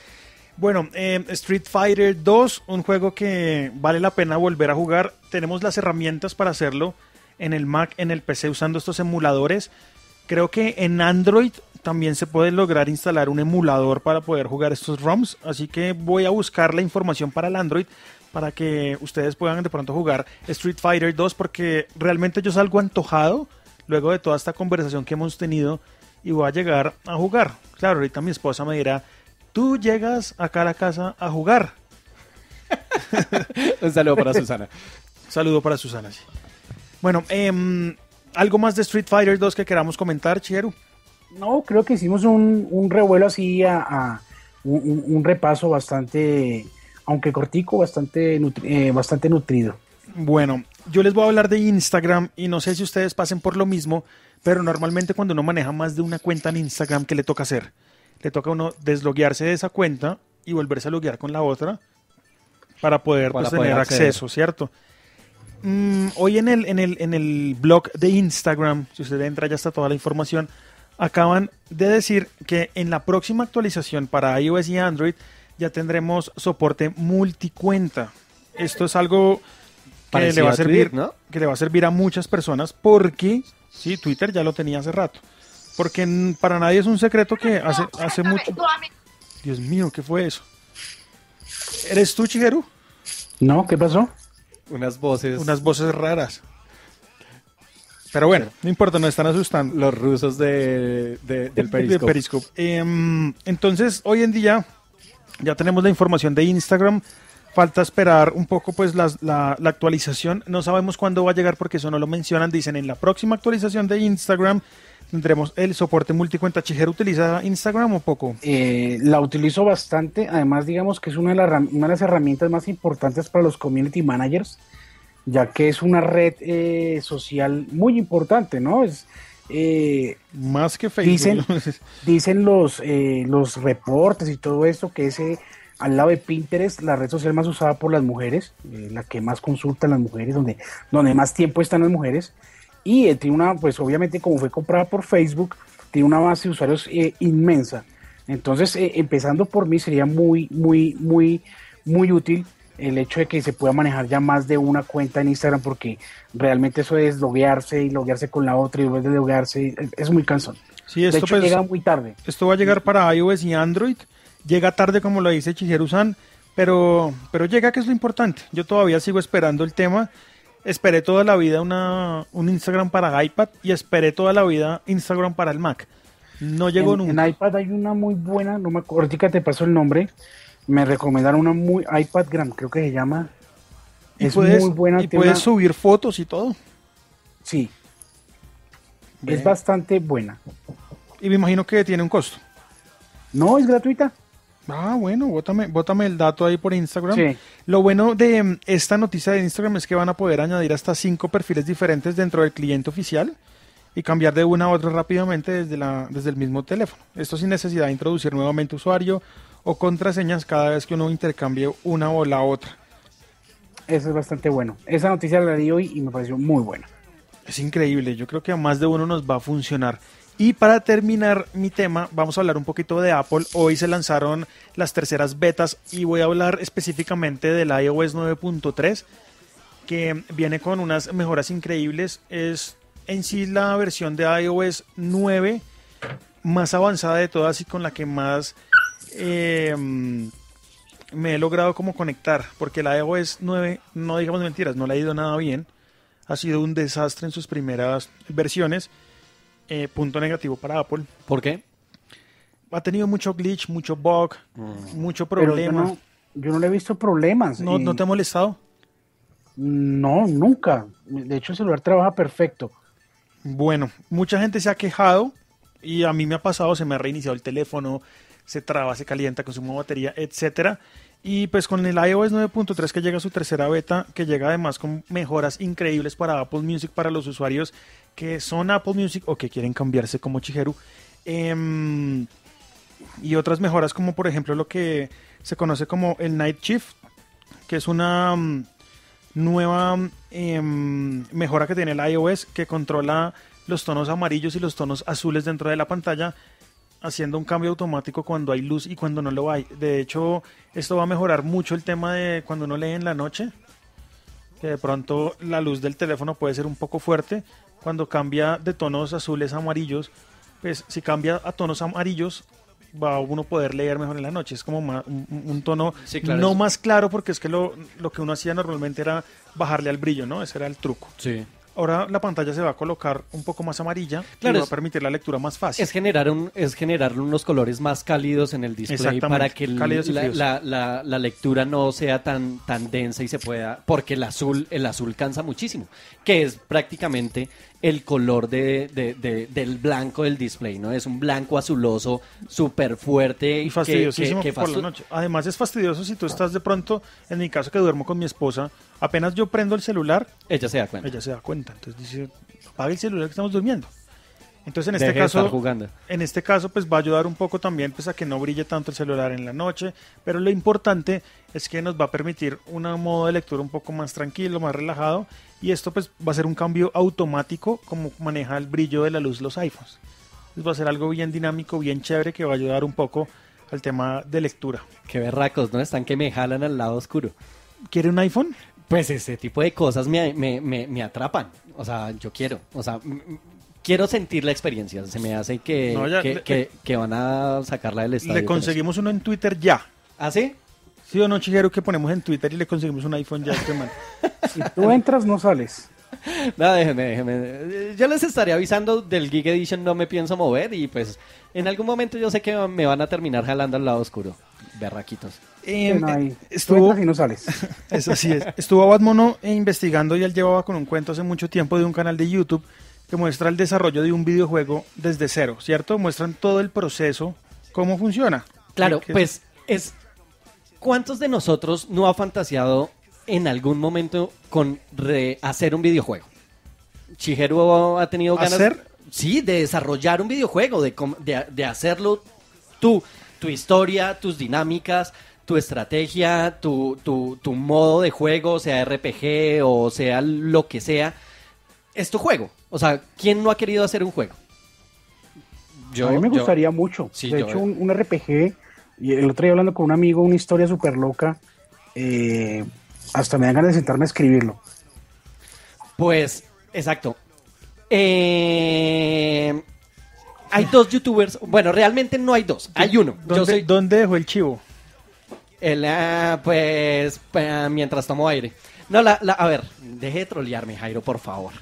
Speaker 2: Bueno, Street Fighter 2, un juego que vale la pena volver a jugar. Tenemos las herramientas para hacerlo en el Mac, en el PC, usando estos emuladores. Creo que en Android también se puede lograr instalar un emulador para poder jugar estos ROMs. Así que voy a buscar la información para el Android para que ustedes puedan de pronto jugar Street Fighter 2, porque realmente yo salgo antojado luego de toda esta conversación que hemos tenido y voy a llegar a jugar. Claro, ahorita mi esposa me dirá: tú llegas acá a la casa a jugar.
Speaker 4: Un saludo para Susana.
Speaker 2: Saludo para Susana, sí. Bueno, ¿algo más de Street Fighter 2 que queramos comentar, Chigeru?
Speaker 3: No, creo que hicimos un revuelo así, un repaso bastante, aunque cortico, bastante nutrido.
Speaker 2: Bueno, yo les voy a hablar de Instagram y no sé si ustedes pasen por lo mismo, pero normalmente cuando uno maneja más de una cuenta en Instagram, ¿qué le toca hacer? Le toca a uno desloguearse de esa cuenta y volverse a loguear con la otra para poder tener acceso, ¿cierto? Hoy en el blog de Instagram, si usted entra ya está toda la información, acaban de decir que en la próxima actualización para iOS y Android ya tendremos soporte multicuenta. Esto es algo que le va a servir, ¿no? Que le va a servir a muchas personas porque Sí, Twitter ya lo tenía hace rato. Porque para nadie es un secreto que hace mucho... Dios mío, ¿qué fue eso? ¿Eres tú, Shigeru?
Speaker 3: No, ¿qué pasó?
Speaker 4: Unas voces.
Speaker 2: Unas voces raras. Pero bueno, no importa, nos están asustando.
Speaker 4: Los rusos del Periscope.
Speaker 2: De Periscope. Entonces, hoy en día ya tenemos la información de Instagram. Falta esperar un poco pues la actualización. No sabemos cuándo va a llegar porque eso no lo mencionan. Dicen en la próxima actualización de Instagram tendremos el soporte multicuenta. ¿Shigeru utiliza Instagram o poco?
Speaker 3: La utilizo bastante. Además, digamos que es una de las herramientas más importantes para los community managers, ya que es una red social muy importante, ¿no? Es
Speaker 2: más que Facebook.
Speaker 3: Dicen los reportes y todo esto que es al lado de Pinterest la red social más usada por las mujeres, la que más consultan las mujeres, donde más tiempo están las mujeres, y tiene una, pues obviamente como fue comprada por Facebook, tiene una base de usuarios inmensa. Entonces, empezando por mí, sería muy útil el hecho de que se pueda manejar ya más de una cuenta en Instagram, porque realmente eso es loguearse y loguearse con la otra y luego de loguearse, es muy cansón.
Speaker 2: Sí, esto
Speaker 3: de hecho,
Speaker 2: pues,
Speaker 3: llega muy tarde.
Speaker 2: Esto va a llegar para iOS y Android. Llega tarde, como lo dice Shigeru-san, pero llega, que es lo importante. Yo todavía sigo esperando el tema. Esperé toda la vida un Instagram para iPad y esperé toda la vida Instagram para el Mac. No llegó nunca.
Speaker 3: En iPad hay una muy buena, no me acuerdo, ahorita te paso el nombre. Me recomendaron una muy iPadgram, creo que se llama.
Speaker 2: Es muy buena. Y puedes subir fotos y todo.
Speaker 3: Sí. Bien. Es bastante buena.
Speaker 2: Y me imagino que tiene un costo.
Speaker 3: No, es gratuita.
Speaker 2: Ah, bueno, bótame el dato ahí por Instagram.
Speaker 3: Sí.
Speaker 2: Lo bueno de esta noticia de Instagram es que van a poder añadir hasta 5 perfiles diferentes dentro del cliente oficial y cambiar de una a otra rápidamente desde el mismo teléfono. Esto sin necesidad de introducir nuevamente usuario o contraseñas cada vez que uno intercambie una o la otra.
Speaker 3: Eso es bastante bueno. Esa noticia la di hoy y me pareció muy buena.
Speaker 2: Es increíble, yo creo que a más de uno nos va a funcionar. Y para terminar mi tema, vamos a hablar un poquito de Apple. Hoy se lanzaron las terceras betas y voy a hablar específicamente del iOS 9.3, que viene con unas mejoras increíbles. Es en sí la versión de iOS 9 más avanzada de todas y con la que más me he logrado como conectar, porque la iOS 9, no digamos mentiras, no le ha ido nada bien. Ha sido un desastre en sus primeras versiones. Punto negativo para Apple.
Speaker 4: ¿Por qué?
Speaker 2: Ha tenido mucho glitch, mucho bug, mucho problema.
Speaker 3: Yo no le he visto problemas.
Speaker 2: ¿No te ha molestado?
Speaker 3: No, nunca. De hecho, el celular trabaja perfecto.
Speaker 2: Bueno, mucha gente se ha quejado y a mí me ha pasado, se me ha reiniciado el teléfono, se traba, se calienta, consume batería, etcétera. Y pues con el iOS 9.3 que llega a su tercera beta, que llega además con mejoras increíbles para Apple Music, para los usuarios que son Apple Music o que quieren cambiarse como Shigeru, y otras mejoras como por ejemplo lo que se conoce como el Night Shift, que es una nueva mejora que tiene el iOS, que controla los tonos amarillos y los tonos azules dentro de la pantalla, haciendo un cambio automático cuando hay luz y cuando no lo hay. De hecho, esto va a mejorar mucho el tema de cuando uno lee en la noche, que de pronto la luz del teléfono puede ser un poco fuerte. Cuando cambia de tonos azules a amarillos, pues si cambia a tonos amarillos, va a uno poder leer mejor en la noche. Es como un tono, sí, claro, no más claro, porque es que lo que uno hacía normalmente era bajarle al brillo, ¿no? Ese era el truco.
Speaker 4: Sí.
Speaker 2: Ahora la pantalla se va a colocar un poco más amarilla, claro, y va a permitir la lectura más fácil.
Speaker 4: Es generar unos colores más cálidos en el display para que la lectura no sea tan densa y se pueda, porque el azul cansa muchísimo, que es prácticamente el color del blanco del display, ¿no? Es un blanco azuloso súper fuerte
Speaker 2: y fastidiosísimo por la noche. Además es fastidioso si tú estás de pronto, en mi caso que duermo con mi esposa, apenas yo prendo el celular,
Speaker 4: ella se da cuenta.
Speaker 2: Entonces dice, apaga el celular que estamos durmiendo. Entonces en este caso pues va a ayudar un poco también pues a que no brille tanto el celular en la noche, pero lo importante es que nos va a permitir un modo de lectura un poco más tranquilo, más relajado, y esto pues va a ser un cambio automático como maneja el brillo de la luz los iPhones. Entonces va a ser algo bien dinámico, bien chévere, que va a ayudar un poco al tema de lectura.
Speaker 4: Qué berracos, ¿no? Están que me jalan al lado oscuro.
Speaker 2: ¿Quiere un iPhone?
Speaker 4: Pues ese tipo de cosas me atrapan. O sea, yo quiero. O sea, quiero sentir la experiencia. Se me hace que,
Speaker 2: No, ya,
Speaker 4: que van a sacarla del estadio.
Speaker 2: Le conseguimos uno en Twitter ya.
Speaker 4: ¿Ah, sí?
Speaker 2: ¿Sí o no, Chiguero, que ponemos en Twitter y le conseguimos un iPhone ya este man?
Speaker 3: Si tú entras, no sales.
Speaker 4: No, déjeme. Yo les estaré avisando del Geek Edition, no me pienso mover y pues en algún momento yo sé que me van a terminar jalando al lado oscuro. Berraquitos.
Speaker 3: Bueno, ahí, tú
Speaker 2: Estuvo,
Speaker 3: entras y no sales.
Speaker 2: eso sí es. Estuvo Batmono investigando y él llevaba con un cuento hace mucho tiempo de un canal de YouTube que muestra el desarrollo de un videojuego desde cero, ¿cierto? Muestran todo el proceso, cómo funciona.
Speaker 4: Claro,
Speaker 2: ¿Qué
Speaker 4: pues es... ¿Cuántos de nosotros no ha fantaseado en algún momento con hacer un videojuego? Shigeru ha tenido ganas...
Speaker 2: ¿Hacer?
Speaker 4: Sí, de desarrollar un videojuego, de hacerlo tú, tu historia, tus dinámicas, tu estrategia, tu modo de juego, sea RPG o sea lo que sea, es tu juego. O sea, ¿quién no ha querido hacer un juego?
Speaker 3: A mí me gustaría mucho.
Speaker 4: Sí,
Speaker 3: de hecho, un RPG, y el otro día hablando con un amigo, una historia súper loca, hasta me dan ganas de sentarme a escribirlo.
Speaker 4: Pues, exacto. Hay dos youtubers, bueno, realmente no hay dos, hay uno.
Speaker 2: ¿Dónde dejó el chivo?
Speaker 4: Mientras tomo aire. No, a ver, deje de trolearme, Jairo, por favor.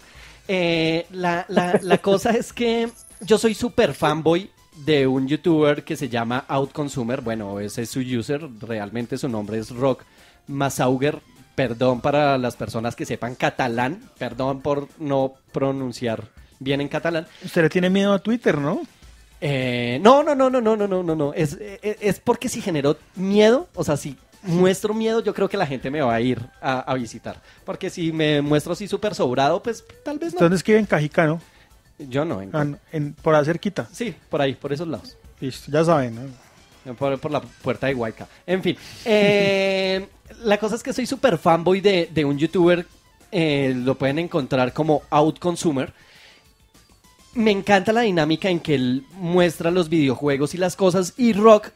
Speaker 4: La cosa es que yo soy súper fanboy de un youtuber que se llama Outconsumer. Bueno, ese es su user, realmente su nombre es Rock Masauger. Perdón para las personas que sepan catalán, perdón por no pronunciar bien en catalán.
Speaker 2: Usted le tiene miedo a Twitter, ¿no?
Speaker 4: No. Es porque si generó miedo, o sea, si muestro miedo, yo creo que la gente me va a ir a visitar. Porque si me muestro así súper sobrado, pues tal vez no.
Speaker 2: ¿Dónde escribe en Cajica, no?
Speaker 4: Yo no.
Speaker 2: Por ahí cerquita.
Speaker 4: Sí, por ahí, por esos lados.
Speaker 2: Listo, ya saben, ¿no?
Speaker 4: Por la puerta de Huayca. En fin, la cosa es que soy súper fanboy de un youtuber. Lo pueden encontrar como Outconsumer. Me encanta la dinámica en que él muestra los videojuegos y las cosas. Y Rock,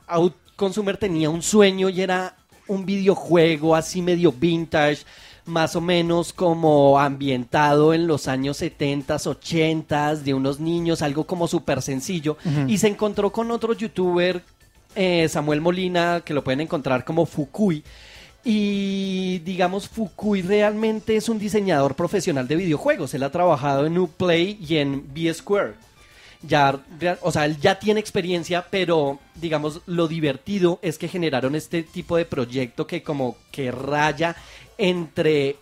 Speaker 4: Outconsumer tenía un sueño y era un videojuego así medio vintage, más o menos como ambientado en los años 70s, 80s, de unos niños, algo como súper sencillo. Uh-huh. Y se encontró con otro youtuber, Samuel Molina, que lo pueden encontrar como Fukui. Y digamos, Fukui realmente es un diseñador profesional de videojuegos. Él ha trabajado en Uplay y en B-Square. O sea, él ya tiene experiencia, pero digamos, lo divertido es que generaron este tipo de proyecto que como que raya entre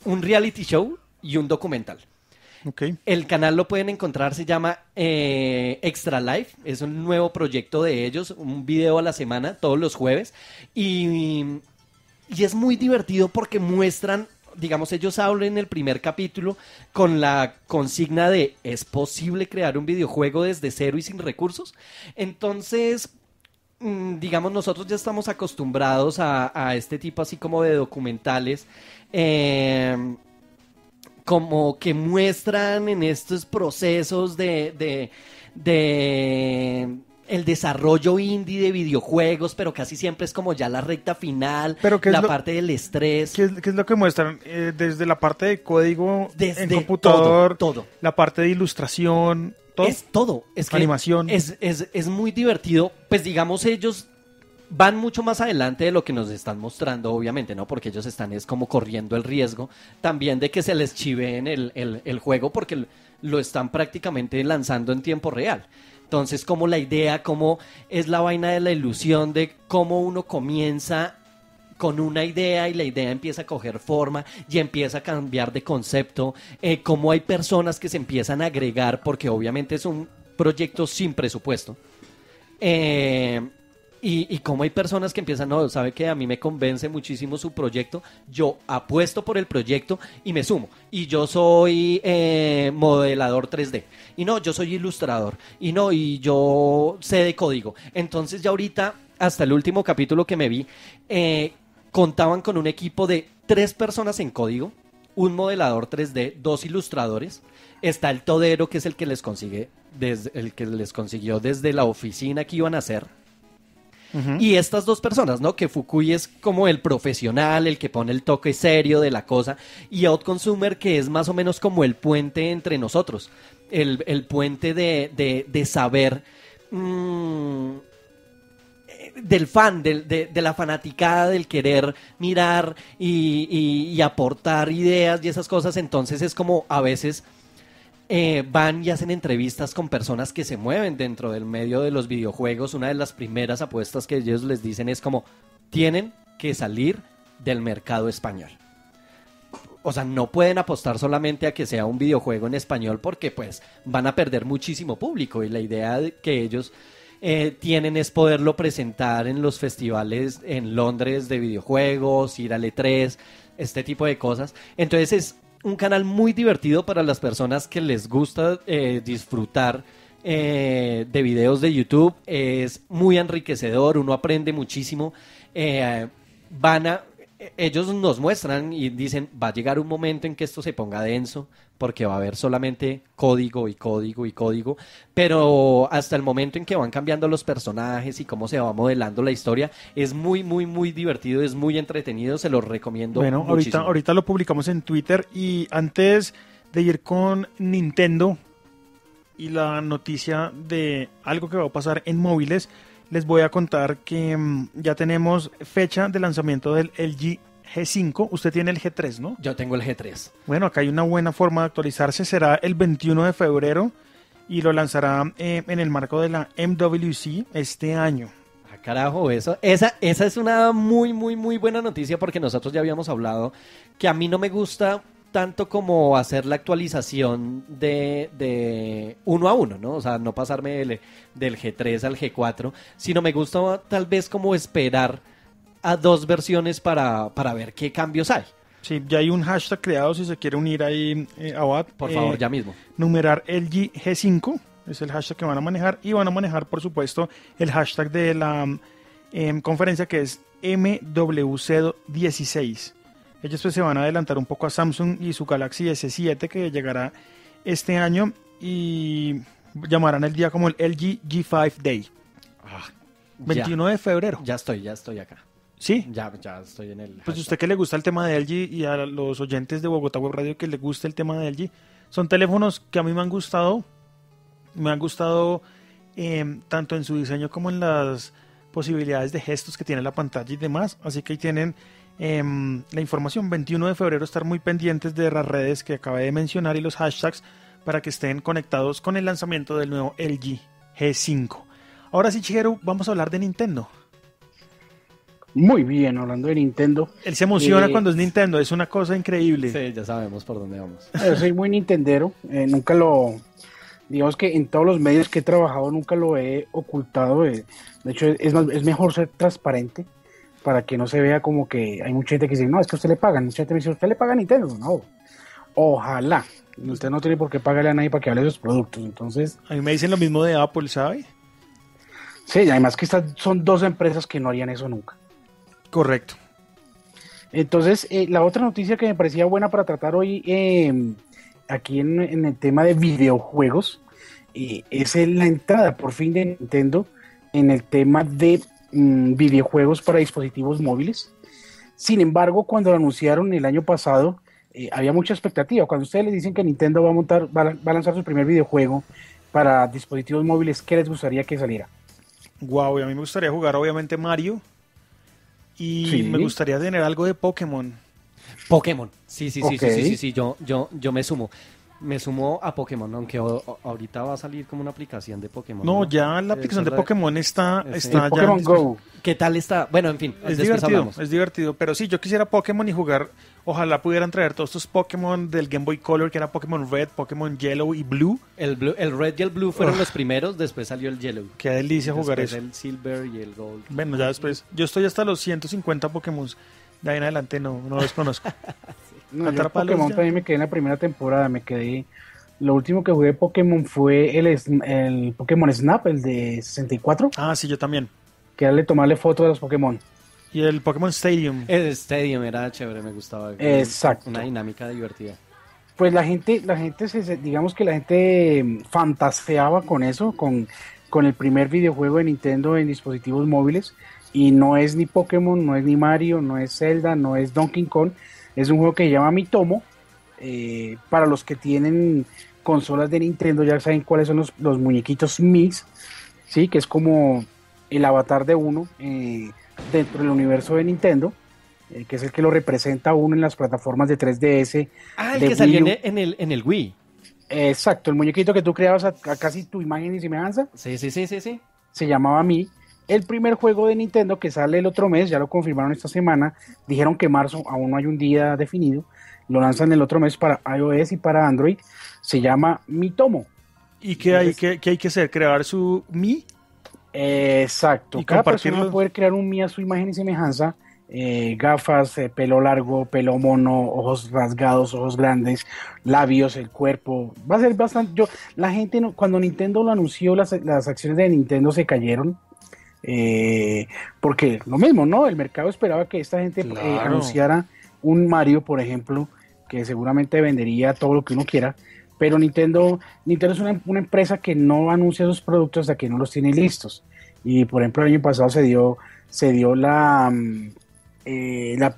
Speaker 4: un reality show y un documental.
Speaker 2: Okay.
Speaker 4: El canal lo pueden encontrar, se llama Extra Life, es un nuevo proyecto de ellos, un video a la semana, todos los jueves, y es muy divertido porque muestran, digamos, ellos hablan en el primer capítulo con la consigna de ¿es posible crear un videojuego desde cero y sin recursos? Entonces, digamos, nosotros ya estamos acostumbrados a este tipo así como de documentales, como que muestran en estos procesos de el desarrollo indie de videojuegos, pero casi siempre es como ya la recta final, la parte del estrés.
Speaker 2: ¿Qué es lo que muestran? Desde la parte de código en computador,
Speaker 4: todo.
Speaker 2: La parte de ilustración, todo.
Speaker 4: Es todo. Es que
Speaker 2: animación.
Speaker 4: Es muy divertido. Pues digamos, ellos van mucho más adelante de lo que nos están mostrando, obviamente, ¿no? Porque ellos están es como corriendo el riesgo también de que se les chiveen el juego, porque lo están prácticamente lanzando en tiempo real. Entonces, como la idea, como es la vaina de la ilusión de cómo uno comienza con una idea y la idea empieza a coger forma y empieza a cambiar de concepto, cómo hay personas que se empiezan a agregar, porque obviamente es un proyecto sin presupuesto. Y como hay personas que empiezan, no, sabe que a mí me convence muchísimo su proyecto, yo apuesto por el proyecto y me sumo. Y yo soy modelador 3D. Y no, yo soy ilustrador. Y no, y yo sé de código. Entonces ya ahorita, hasta el último capítulo que me vi, contaban con un equipo de 3 personas en código, un modelador 3D, 2 ilustradores. Está el todero, que es el que les consiguió desde la oficina que iban a hacer. Y estas dos personas, ¿no? Que Fukui es como el profesional, el que pone el toque serio de la cosa, y Outconsumer, que es más o menos como el puente entre nosotros, el puente de saber del fan, de la fanaticada, del querer mirar y aportar ideas y esas cosas. Entonces es como a veces van y hacen entrevistas con personas que se mueven dentro del medio de los videojuegos. Una de las primeras apuestas que ellos les dicen es como, tienen que salir del mercado español. O sea, no pueden apostar solamente a que sea un videojuego en español porque pues van a perder muchísimo público, y la idea que ellos tienen es poderlo presentar en los festivales en Londres de videojuegos, ir al E3, este tipo de cosas. Entonces es un canal muy divertido para las personas que les gusta disfrutar de videos de YouTube. Es muy enriquecedor, uno aprende muchísimo. Ellos nos muestran y dicen, va a llegar un momento en que esto se ponga denso, porque va a haber solamente código y código y código, pero hasta el momento en que van cambiando los personajes y cómo se va modelando la historia, es muy, muy, muy divertido, es muy entretenido, se los recomiendo muchísimo.
Speaker 2: Ahorita lo publicamos en Twitter, y antes de ir con Nintendo y la noticia de algo que va a pasar en móviles, les voy a contar que ya tenemos fecha de lanzamiento del LG G5. Usted tiene el G3, ¿no?
Speaker 4: Yo tengo el G3.
Speaker 2: Bueno, acá hay una buena forma de actualizarse. Será el 21 de febrero y lo lanzará en el marco de la MWC este año.
Speaker 4: Ah, carajo, esa es una muy, muy, muy buena noticia, porque nosotros ya habíamos hablado que a mí no me gusta tanto como hacer la actualización de uno a uno, ¿no? O sea, no pasarme del G3 al G4, sino me gusta tal vez como esperar a dos versiones para ver qué cambios hay.
Speaker 2: Sí, ya hay un hashtag creado si se quiere unir ahí, Abad.
Speaker 4: Por favor, ya mismo.
Speaker 2: Numerar LG G5 es el hashtag que van a manejar, y van a manejar, por supuesto, el hashtag de la conferencia, que es MWC16. Ellos pues se van a adelantar un poco a Samsung y su Galaxy S7, que llegará este año, y llamarán el día como el LG G5 Day. 21 de febrero.
Speaker 4: Ya estoy acá.
Speaker 2: ¿Sí?
Speaker 4: Ya estoy en el
Speaker 2: Pues
Speaker 4: hashtag.
Speaker 2: usted que le gusta el tema de LG, y a los oyentes de Bogotá Web Radio que les guste el tema de LG, son teléfonos que a mí me han gustado. Me han gustado tanto en su diseño como en las posibilidades de gestos que tiene la pantalla y demás. Así que ahí tienen la información. 21 de febrero, estar muy pendientes de las redes que acabé de mencionar y los hashtags para que estén conectados con el lanzamiento del nuevo LG G5. Ahora sí, Shigeru, vamos a hablar de Nintendo.
Speaker 3: Muy bien, hablando de Nintendo.
Speaker 2: Él se emociona cuando es Nintendo, es una cosa increíble.
Speaker 4: Sí, ya sabemos por dónde vamos.
Speaker 3: Yo soy muy nintendero, digamos que en todos los medios que he trabajado nunca lo he ocultado. De hecho, es mejor ser transparente para que no se vea como que hay mucha gente que dice, no, es que a usted le pagan. Mucha gente me dice, ¿usted le paga a Nintendo? No, ojalá. Usted no tiene por qué pagarle a nadie para que hable de sus productos. Entonces,
Speaker 2: A mí me dicen lo mismo de Apple, ¿sabe?
Speaker 3: sí, y además que estas son dos empresas que no harían eso nunca.
Speaker 2: Correcto.
Speaker 3: Entonces, la otra noticia que me parecía buena para tratar hoy aquí en el tema de videojuegos es la entrada por fin de Nintendo en el tema de videojuegos para dispositivos móviles. Sin embargo, cuando lo anunciaron el año pasado, había mucha expectativa. Cuando ustedes les dicen que Nintendo va a lanzar su primer videojuego para dispositivos móviles, ¿qué les gustaría que saliera?
Speaker 2: Guau, y a mí me gustaría jugar obviamente Mario. Y
Speaker 3: Sí.
Speaker 2: me gustaría tener algo de Pokémon.
Speaker 4: Pokémon. Sí,
Speaker 3: Ok.
Speaker 4: yo me sumo. Me sumo a Pokémon, aunque ahorita va a salir como una aplicación de Pokémon.
Speaker 2: No, ya la aplicación de Pokémon está
Speaker 4: Sí.
Speaker 2: ya
Speaker 3: Pokémon Go.
Speaker 4: ¿Qué tal está? Bueno, en fin,
Speaker 2: Es
Speaker 4: después
Speaker 2: divertido,
Speaker 4: hablamos.
Speaker 2: es divertido. Pero sí, yo quisiera Pokémon y jugar. Ojalá pudieran traer todos estos Pokémon del Game Boy Color, que era Pokémon Red, Pokémon Yellow y Blue.
Speaker 4: El Red y el Blue fueron los primeros, después salió el Yellow.
Speaker 2: Qué delicia jugar
Speaker 4: Después
Speaker 2: eso.
Speaker 4: el Silver y el Gold.
Speaker 2: Bueno, ya después. Yo estoy hasta los 150 Pokémon. De ahí en adelante no los conozco.
Speaker 3: No, yo
Speaker 2: Cantar palos
Speaker 3: Pokémon
Speaker 2: ya.
Speaker 3: también me quedé en la primera temporada, lo último que jugué de Pokémon fue el Pokémon Snap, el de 64,
Speaker 2: Ah, sí, yo también.
Speaker 3: que era de tomarle fotos a los Pokémon.
Speaker 2: Y el Pokémon Stadium.
Speaker 4: El Stadium era chévere, me gustaba.
Speaker 3: Exacto.
Speaker 4: Una dinámica divertida.
Speaker 3: Pues digamos que la gente fantaseaba con eso, con con el primer videojuego de Nintendo en dispositivos móviles, y no es ni Pokémon, no es ni Mario, no es Zelda, no es Donkey Kong, es un juego que se llama Mitomo. Para los que tienen consolas de Nintendo ya saben cuáles son los muñequitos Mis, ¿sí? Que es como el avatar de uno dentro del universo de Nintendo, que es el que lo representa a uno en las plataformas de 3DS.
Speaker 4: El
Speaker 3: de
Speaker 4: que salió
Speaker 3: Wii U.
Speaker 4: en el Wii.
Speaker 3: Exacto, el muñequito que tú creabas a casi tu imagen y semejanza.
Speaker 4: Sí.
Speaker 3: Se llamaba Mi. El primer juego de Nintendo que sale el otro mes, ya lo confirmaron esta semana, dijeron que marzo, aún no hay un día definido, lo lanzan el otro mes para iOS y para Android, se llama Mitomo.
Speaker 2: ¿Y qué hay que hacer? ¿Crear su Mi?
Speaker 3: Exacto,
Speaker 2: ¿Y
Speaker 3: cada
Speaker 2: compartirlo?
Speaker 3: persona va a poder crear un Mi a su imagen y semejanza, gafas, pelo largo, pelo mono, ojos rasgados, ojos grandes, labios, el cuerpo, va a ser bastante, la gente, cuando Nintendo lo anunció, las acciones de Nintendo se cayeron, porque lo mismo, ¿no? El mercado esperaba que esta gente
Speaker 2: Claro.
Speaker 3: anunciara un Mario, por ejemplo, que seguramente vendería todo lo que uno quiera, pero Nintendo es una empresa que no anuncia sus productos hasta que no los tiene listos. Y por ejemplo el año pasado se dio la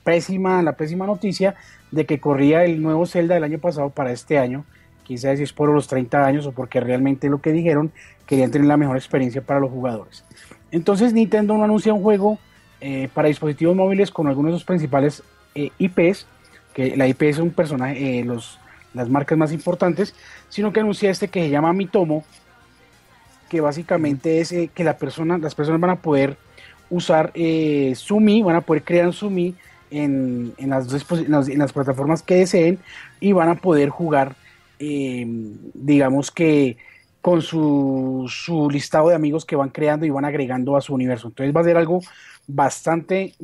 Speaker 3: pésima noticia de que corría el nuevo Zelda del año pasado para este año. Quizás si es por los 30 años o porque realmente lo que dijeron, querían tener la mejor experiencia para los jugadores. Entonces Nintendo no anuncia un juego para dispositivos móviles con algunos de sus principales IPs, que la IP es un personaje, las marcas más importantes, sino que anuncia que se llama Mitomo, que básicamente es que las personas van a poder usar su Mi, van a poder crear su Mi en las plataformas que deseen, y van a poder jugar, digamos que con su listado de amigos que van creando y van agregando a su universo. Entonces va a ser algo bastante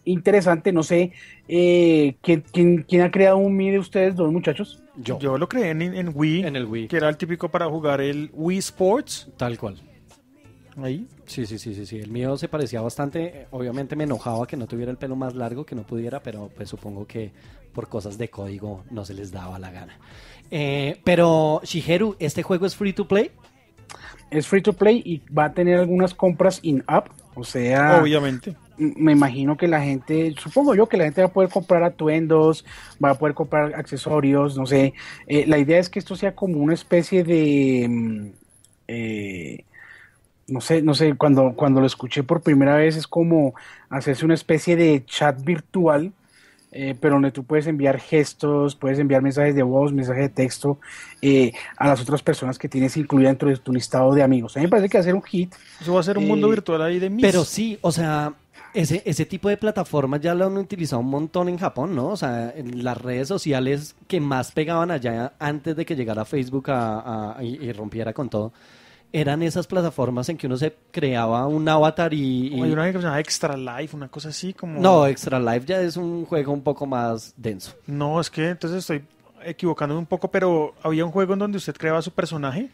Speaker 3: interesante. No sé, ¿quién ha creado un Mi de ustedes, dos muchachos?
Speaker 2: Yo lo creé en Wii,
Speaker 4: En el Wii.
Speaker 2: que era el típico para jugar el Wii Sports.
Speaker 4: Tal cual.
Speaker 2: Ahí.
Speaker 4: Sí. El mío se parecía bastante. Obviamente me enojaba que no tuviera el pelo más largo, que no pudiera, pero pues supongo que por cosas de código no se les daba la gana. Pero, Shigeru, ¿este juego es free to play?
Speaker 3: Es free to play y va a tener algunas compras in-app, o sea,
Speaker 2: Obviamente.
Speaker 3: me imagino que la gente, supongo yo que la gente va a poder comprar atuendos, va a poder comprar accesorios, no sé. La idea es que esto sea como una especie de, no sé, cuando lo escuché por primera vez es como hacerse una especie de chat virtual, pero donde tú puedes enviar gestos, puedes enviar mensajes de voz, mensajes de texto a las otras personas que tienes incluida dentro de tu listado de amigos. A mí me parece que va a ser un hit.
Speaker 2: Eso va a ser un mundo virtual ahí de Mis.
Speaker 4: Pero sí, o sea, ese tipo de plataformas ya lo han utilizado un montón en Japón, ¿no? O sea, en las redes sociales que más pegaban allá antes de que llegara Facebook y rompiera con todo, eran esas plataformas en que uno se creaba un avatar y...
Speaker 2: Hay una que se llama Extra Life, una cosa así como...
Speaker 4: No, Extra Life ya es un juego un poco más denso.
Speaker 2: No, es que entonces estoy equivocándome un poco, pero había un juego en donde usted creaba su personaje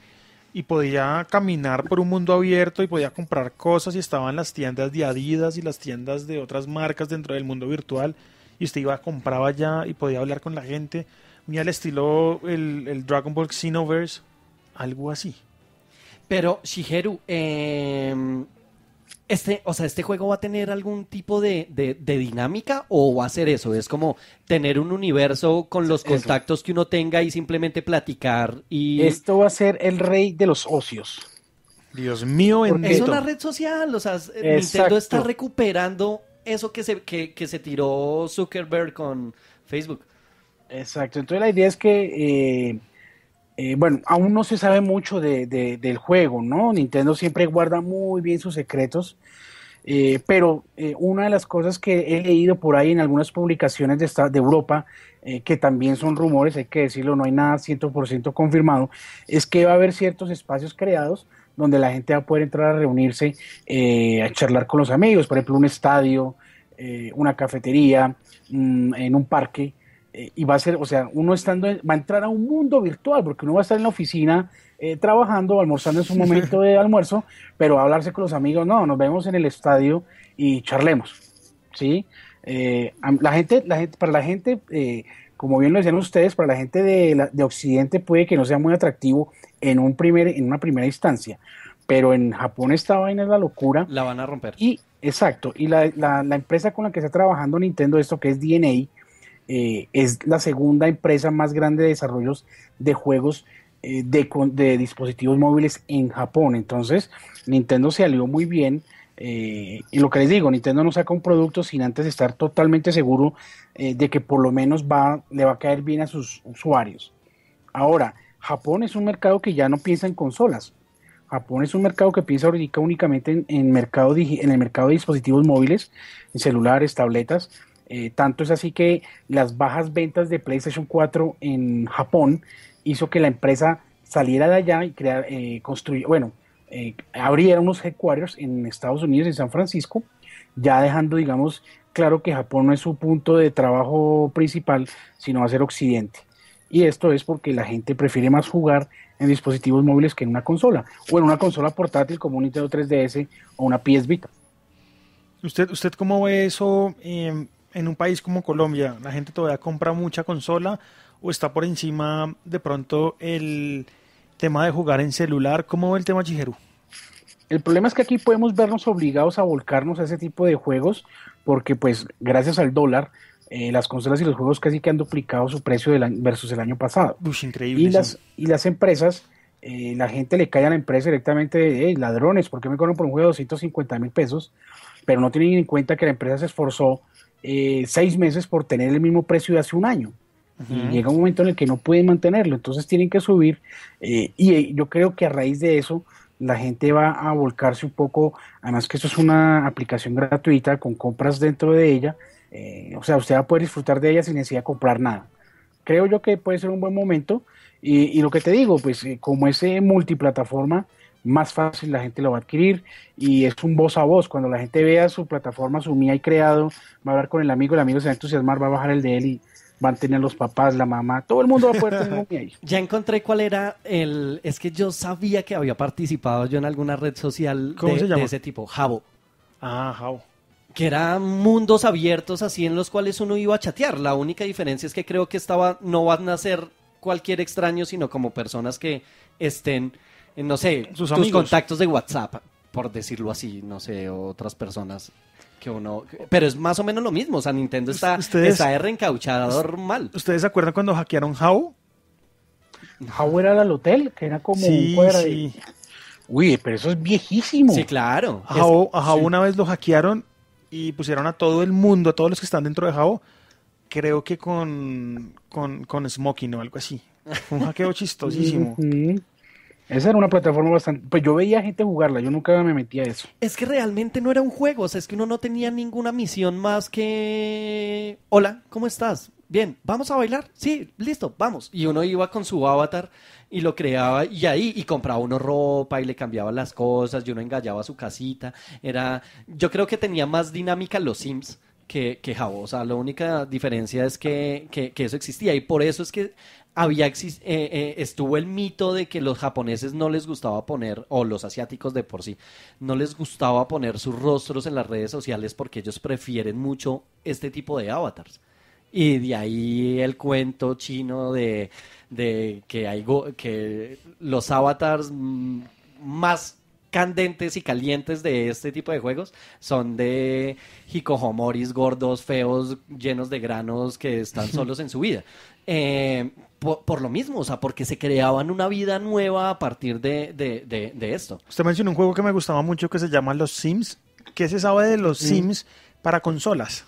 Speaker 2: y podía caminar por un mundo abierto y podía comprar cosas, y estaban las tiendas de Adidas y las tiendas de otras marcas dentro del mundo virtual, y usted iba, compraba allá y podía hablar con la gente, muy al estilo el Dragon Ball Xenoverse, algo así.
Speaker 4: Pero, Shigeru, ¿este juego va a tener algún tipo de dinámica o va a ser eso? Es como tener un universo con los contactos que uno tenga y simplemente platicar y...
Speaker 3: Esto va a ser el rey de los ocios.
Speaker 2: Dios mío,
Speaker 3: Porque
Speaker 4: Es
Speaker 2: bendito.
Speaker 4: una red social, o sea, Nintendo
Speaker 3: Exacto.
Speaker 4: está recuperando eso que se tiró Zuckerberg con Facebook.
Speaker 3: Exacto, entonces la idea es que, bueno, aún no se sabe mucho del juego, ¿no? Nintendo siempre guarda muy bien sus secretos, pero una de las cosas que he leído por ahí en algunas publicaciones de Europa, que también son rumores, hay que decirlo, no hay nada 100% confirmado, es que va a haber ciertos espacios creados donde la gente va a poder entrar a reunirse, a charlar con los amigos, por ejemplo, un estadio, una cafetería, en un parque. Y va a ser, o sea, uno va a entrar a un mundo virtual, porque uno va a estar en la oficina trabajando, almorzando en su momento de almuerzo, pero va a hablarse con los amigos, no, nos vemos en el estadio y charlemos, ¿sí? Para la gente, como bien lo decían ustedes, para la gente de Occidente puede que no sea muy atractivo en una primera instancia, pero en Japón esta vaina es la locura.
Speaker 4: La van a romper.
Speaker 3: Y, exacto, y la empresa con la que está trabajando Nintendo, esto que es DNA, es la segunda empresa más grande de desarrollos de juegos de dispositivos móviles en Japón. Entonces, Nintendo se alió muy bien. Y lo que les digo, Nintendo no saca un producto sin antes estar totalmente seguro de que por lo menos le va a caer bien a sus usuarios. Ahora, Japón es un mercado que ya no piensa en consolas. Japón es un mercado que piensa ahorita únicamente en el mercado de dispositivos móviles, en celulares, tabletas. Tanto es así que las bajas ventas de PlayStation 4 en Japón hizo que la empresa saliera de allá y abriera unos headquarters en Estados Unidos, en San Francisco, ya dejando, digamos, claro que Japón no es su punto de trabajo principal, sino va a ser Occidente. Y esto es porque la gente prefiere más jugar en dispositivos móviles que en una consola, o en una consola portátil como un Nintendo 3DS o una PS Vita.
Speaker 2: ¿Usted cómo ve eso en un país como Colombia? ¿La gente todavía compra mucha consola o está por encima de pronto el tema de jugar en celular? ¿Cómo ve el tema, Shigeru?
Speaker 3: El problema es que aquí podemos vernos obligados a volcarnos a ese tipo de juegos porque pues gracias al dólar las consolas y los juegos casi que han duplicado su precio versus el año pasado.
Speaker 2: Increíble.
Speaker 3: Y las empresas, la gente le cae a la empresa directamente de ladrones, ¿por qué me cobran por un juego de 250,000 pesos? Pero no tienen en cuenta que la empresa se esforzó 6 meses por tener el mismo precio de hace un año. Y llega un momento en el que no pueden mantenerlo, entonces tienen que subir y yo creo que a raíz de eso la gente va a volcarse un poco, además que esto es una aplicación gratuita con compras dentro de ella, o sea, usted va a poder disfrutar de ella sin necesidad de comprar nada. Creo yo que puede ser un buen momento y lo que te digo, pues como es multiplataforma, más fácil la gente lo va a adquirir y es un voz a voz. Cuando la gente vea su plataforma, su MIA y creado, va a hablar con el amigo se va a entusiasmar, va a bajar el de él y van a tener los papás, la mamá, todo el mundo va a poder tener un MIA ahí.
Speaker 4: Ya encontré cuál era es que yo sabía que había participado yo en alguna red social de ese tipo, Habbo.
Speaker 2: Ah, Habbo.
Speaker 4: Que eran mundos abiertos así en los cuales uno iba a chatear. La única diferencia es que creo que no van a ser cualquier extraño, sino como personas que estén, no sé,
Speaker 2: sus
Speaker 4: tus
Speaker 2: amigos.
Speaker 4: contactos de WhatsApp, por decirlo así, no sé, otras personas que uno... Pero es más o menos lo mismo, o sea, Nintendo está de reencauchador mal.
Speaker 2: ¿Ustedes se acuerdan cuando hackearon Habbo?
Speaker 3: Habbo era el hotel, que era como un cuadro de... Uy, pero eso es viejísimo.
Speaker 4: Sí, claro.
Speaker 2: A Habbo una vez lo hackearon y pusieron a todo el mundo, a todos los que están dentro de Habbo, creo que con Smoking o algo así. Fue un hackeo chistosísimo.
Speaker 3: Esa era una plataforma bastante... Pues yo veía gente jugarla, yo nunca me metía a eso.
Speaker 4: Es que realmente no era un juego, o sea, es que uno no tenía ninguna misión más que... Hola, ¿cómo estás? Bien, ¿vamos a bailar? Sí, listo, vamos. Y uno iba con su avatar y lo creaba y compraba uno ropa y le cambiaba las cosas y uno engallaba su casita. Yo creo que tenía más dinámica los Sims que Habbo. O sea, la única diferencia es que eso existía y por eso es que estuvo el mito de que los japoneses no les gustaba poner, o los asiáticos de por sí, no les gustaba poner sus rostros en las redes sociales porque ellos prefieren mucho este tipo de avatars. Y de ahí el cuento chino de que los avatars más candentes y calientes de este tipo de juegos son de hikohomoris gordos, feos, llenos de granos que están solos en su vida. Por lo mismo, o sea, porque se creaban una vida nueva a partir de esto.
Speaker 2: Usted mencionó un juego que me gustaba mucho que se llama Los Sims. ¿Qué se sabe de los Sims para consolas?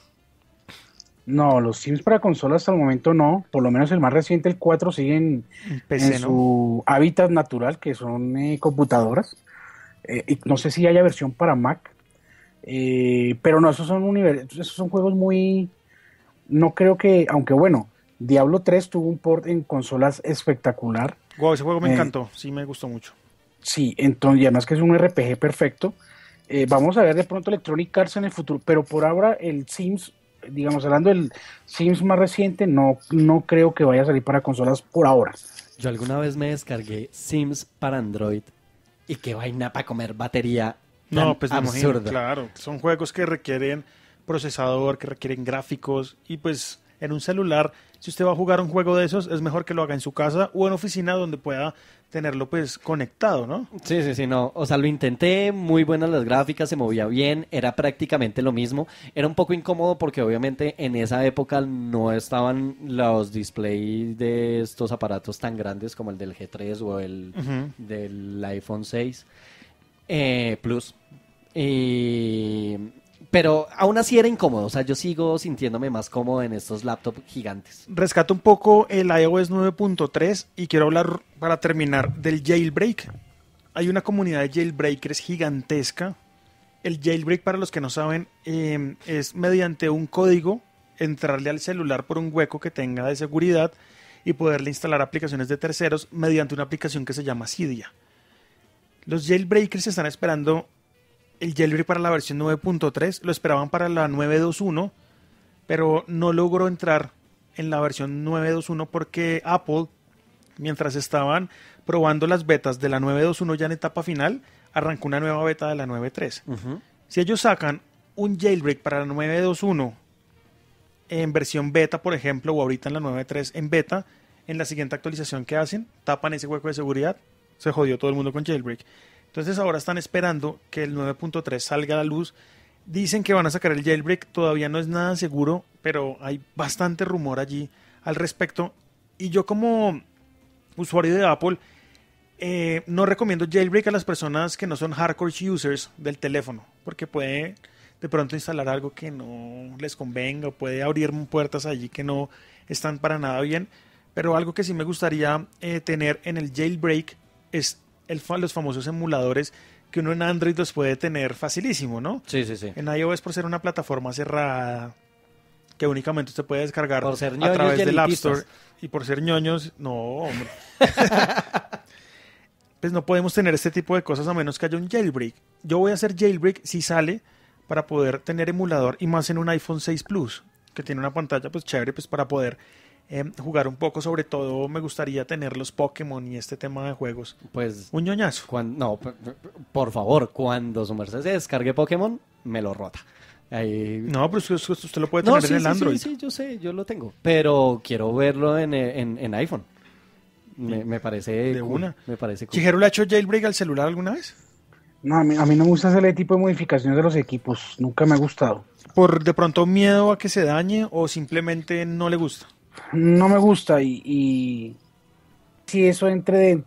Speaker 3: No, los Sims para consolas hasta el momento no, por lo menos el más reciente, el 4, siguen
Speaker 2: PC,
Speaker 3: en su hábitat natural, que son computadoras. Y no sé si haya versión para Mac, pero no, esos son juegos muy... No creo que, aunque bueno, Diablo 3 tuvo un port en consolas espectacular.
Speaker 2: Wow, ese juego me encantó, sí me gustó mucho.
Speaker 3: Sí, entonces, y además que es un RPG perfecto. Vamos a ver de pronto Electronic Arts en el futuro, pero por ahora el Sims, digamos, hablando del Sims más reciente, no creo que vaya a salir para consolas por ahora.
Speaker 4: Yo alguna vez me descargué Sims para Android y qué vaina para comer batería.
Speaker 2: No, pues me imagino,
Speaker 4: absurda.
Speaker 2: claro, son juegos que requieren procesador, que requieren gráficos y pues En un celular, si usted va a jugar un juego de esos, es mejor que lo haga en su casa o en oficina donde pueda tenerlo pues conectado, ¿no?
Speaker 4: Sí, no. O sea, lo intenté, muy buenas las gráficas, se movía bien, era prácticamente lo mismo. Era un poco incómodo porque obviamente en esa época no estaban los displays de estos aparatos tan grandes como el del G3 o el del iPhone 6 Plus. Pero aún así era incómodo, o sea, yo sigo sintiéndome más cómodo en estos laptops gigantes.
Speaker 2: Rescato un poco el iOS 9.3 y quiero hablar, para terminar, del jailbreak. Hay una comunidad de jailbreakers gigantesca. El jailbreak, para los que no saben, es mediante un código entrarle al celular por un hueco que tenga de seguridad y poderle instalar aplicaciones de terceros mediante una aplicación que se llama Cydia. Los jailbreakers están esperando el jailbreak para la versión 9.3, lo esperaban para la 9.2.1, pero no logró entrar en la versión 9.2.1 porque Apple, mientras estaban probando las betas de la 9.2.1 ya en etapa final, arrancó una nueva beta de la 9.3. Si ellos sacan un jailbreak para la 9.2.1 en versión beta, por ejemplo, o ahorita en la 9.3 en beta, en la siguiente actualización que hacen, tapan ese hueco de seguridad, se jodió todo el mundo con jailbreak. Entonces ahora están esperando que el 9.3 salga a la luz. Dicen que van a sacar el jailbreak, todavía no es nada seguro, pero hay bastante rumor allí al respecto. Y yo como usuario de Apple, no recomiendo jailbreak a las personas que no son hardcore users del teléfono, porque puede de pronto instalar algo que no les convenga, o puede abrir puertas allí que no están para nada bien. Pero algo que sí me gustaría tener en el jailbreak es los famosos emuladores que uno en Android los puede tener facilísimo, ¿no?
Speaker 4: Sí.
Speaker 2: En iOS, por ser una plataforma cerrada que únicamente usted puede descargar
Speaker 4: por ser
Speaker 2: a través del App
Speaker 4: elitistas.
Speaker 2: Store, y por ser ñoños, no, hombre. Pues no podemos tener este tipo de cosas a menos que haya un jailbreak. Yo voy a hacer jailbreak si sale para poder tener emulador, y más en un iPhone 6 Plus, que tiene una pantalla pues chévere pues para poder jugar un poco. Sobre todo me gustaría tener los Pokémon y este tema de juegos.
Speaker 4: Pues
Speaker 2: Un ñoñazo.
Speaker 4: no, por favor, cuando su merced se descargue Pokémon, me lo rota. Ahí...
Speaker 2: No, pero usted lo puede tener en el Android.
Speaker 4: Sí, yo sé, yo lo tengo. Pero quiero verlo en iPhone. Me parece
Speaker 2: De
Speaker 4: cool,
Speaker 2: una.
Speaker 4: me parece cool.
Speaker 2: ¿Chijero le ha hecho jailbreak al celular alguna vez?
Speaker 3: No, a mí no me gusta ese tipo de modificaciones de los equipos, nunca me ha gustado.
Speaker 2: ¿Por de pronto miedo a que se dañe o simplemente no le gusta?
Speaker 3: No me gusta y si eso entre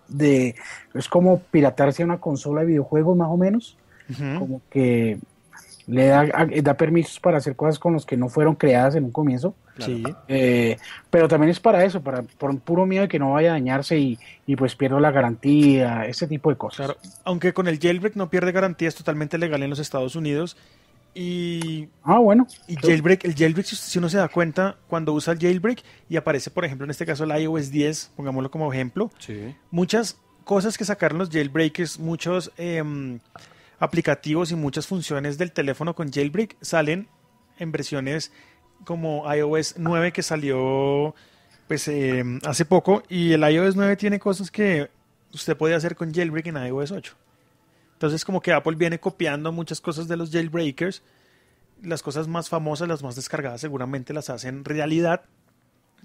Speaker 3: es como piratearse una consola de videojuegos más o menos, como que le da permisos para hacer cosas con los que no fueron creadas en un comienzo.
Speaker 2: Sí.
Speaker 3: Pero también es para eso, por puro miedo de que no vaya a dañarse y pues pierdo la garantía, ese tipo de cosas.
Speaker 2: Claro, aunque con el jailbreak no pierde garantía, es totalmente legal en los Estados Unidos. Y
Speaker 3: Bueno.
Speaker 2: el jailbreak, si uno se da cuenta, cuando usa el jailbreak y aparece, por ejemplo, en este caso el iOS 10, pongámoslo como ejemplo,
Speaker 4: Sí.
Speaker 2: muchas cosas que sacaron los jailbreakers, muchos aplicativos y muchas funciones del teléfono con jailbreak salen en versiones como iOS 9, que salió pues hace poco, y el iOS 9 tiene cosas que usted puede hacer con jailbreak en iOS 8. Entonces como que Apple viene copiando muchas cosas de los jailbreakers. Las cosas más famosas, las más descargadas, seguramente las hacen realidad.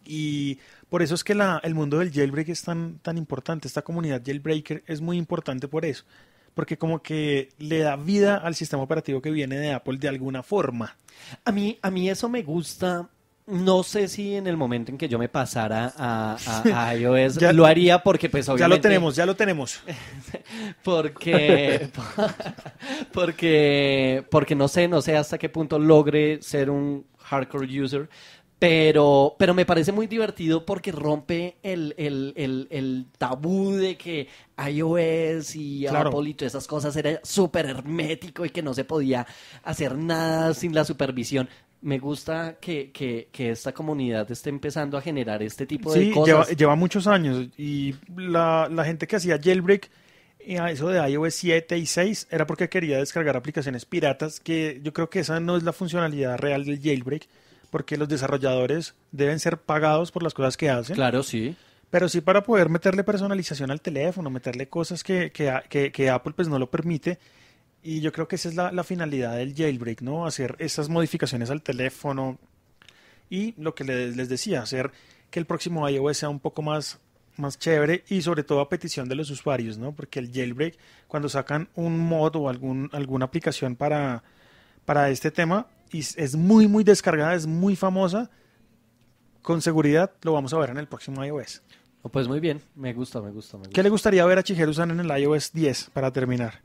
Speaker 2: Y por eso es que el mundo del jailbreak es tan importante. Esta comunidad jailbreaker es muy importante por eso. Porque como que le da vida al sistema operativo que viene de Apple de alguna forma.
Speaker 4: A mí eso me gusta. No sé si en el momento en que yo me pasara a iOS
Speaker 2: Ya-
Speaker 4: lo haría porque pues obviamente...
Speaker 2: Ya lo tenemos.
Speaker 4: Porque no sé hasta qué punto logre ser un hardcore user, pero me parece muy divertido porque rompe el tabú de que iOS y
Speaker 2: Claro.
Speaker 4: Apple y todas esas cosas era súper hermético y que no se podía hacer nada sin la supervisión. Me gusta que esta comunidad esté empezando a generar este tipo de
Speaker 2: Sí,
Speaker 4: cosas.
Speaker 2: lleva muchos años. Y la gente que hacía jailbreak, a eso de iOS 7 y 6, era porque quería descargar aplicaciones piratas, que yo creo que esa no es la funcionalidad real del jailbreak, porque los desarrolladores deben ser pagados por las cosas que hacen.
Speaker 4: Claro, sí.
Speaker 2: Pero sí para poder meterle personalización al teléfono, meterle cosas que Apple pues no lo permite. Y yo creo que esa es la finalidad del jailbreak, ¿no? Hacer esas modificaciones al teléfono y lo que les decía, hacer que el próximo iOS sea un poco más chévere y sobre todo a petición de los usuarios, ¿no? Porque el jailbreak, cuando sacan un mod o alguna aplicación para este tema, y es muy descargada, es muy famosa, con seguridad lo vamos a ver en el próximo iOS.
Speaker 4: Pues muy bien, me gusta.
Speaker 2: ¿Qué le gustaría ver a Shigeru-san en el iOS 10 para terminar?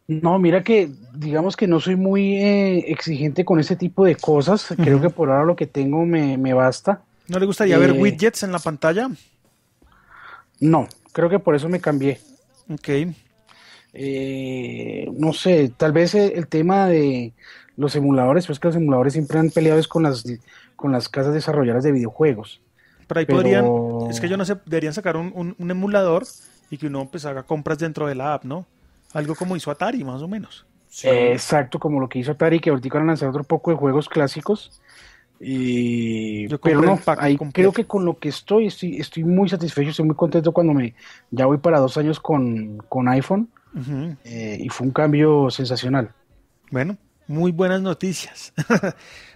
Speaker 3: No, mira que digamos que no soy muy exigente con ese tipo de cosas. Creo que por ahora lo que tengo me basta.
Speaker 2: ¿No le gustaría ver widgets en la pantalla?
Speaker 3: No, creo que por eso me cambié.
Speaker 2: Ok.
Speaker 3: No sé, tal vez el tema de los emuladores, pues que los emuladores siempre han peleado es con las casas desarrolladoras de videojuegos.
Speaker 2: Pero ahí podrían, es que yo no sé, deberían sacar un emulador y que uno pues haga compras dentro de la app, ¿no? Algo como hizo Atari, más o menos.
Speaker 3: Sí. Exacto, como lo que hizo Atari, que ahorita van a lanzar otro poco de juegos clásicos. Pero no, ahí creo que con lo que estoy muy satisfecho, estoy muy contento cuando ya voy para 2 años con iPhone. Uh-huh. Y fue un cambio sensacional.
Speaker 2: Bueno, muy buenas noticias.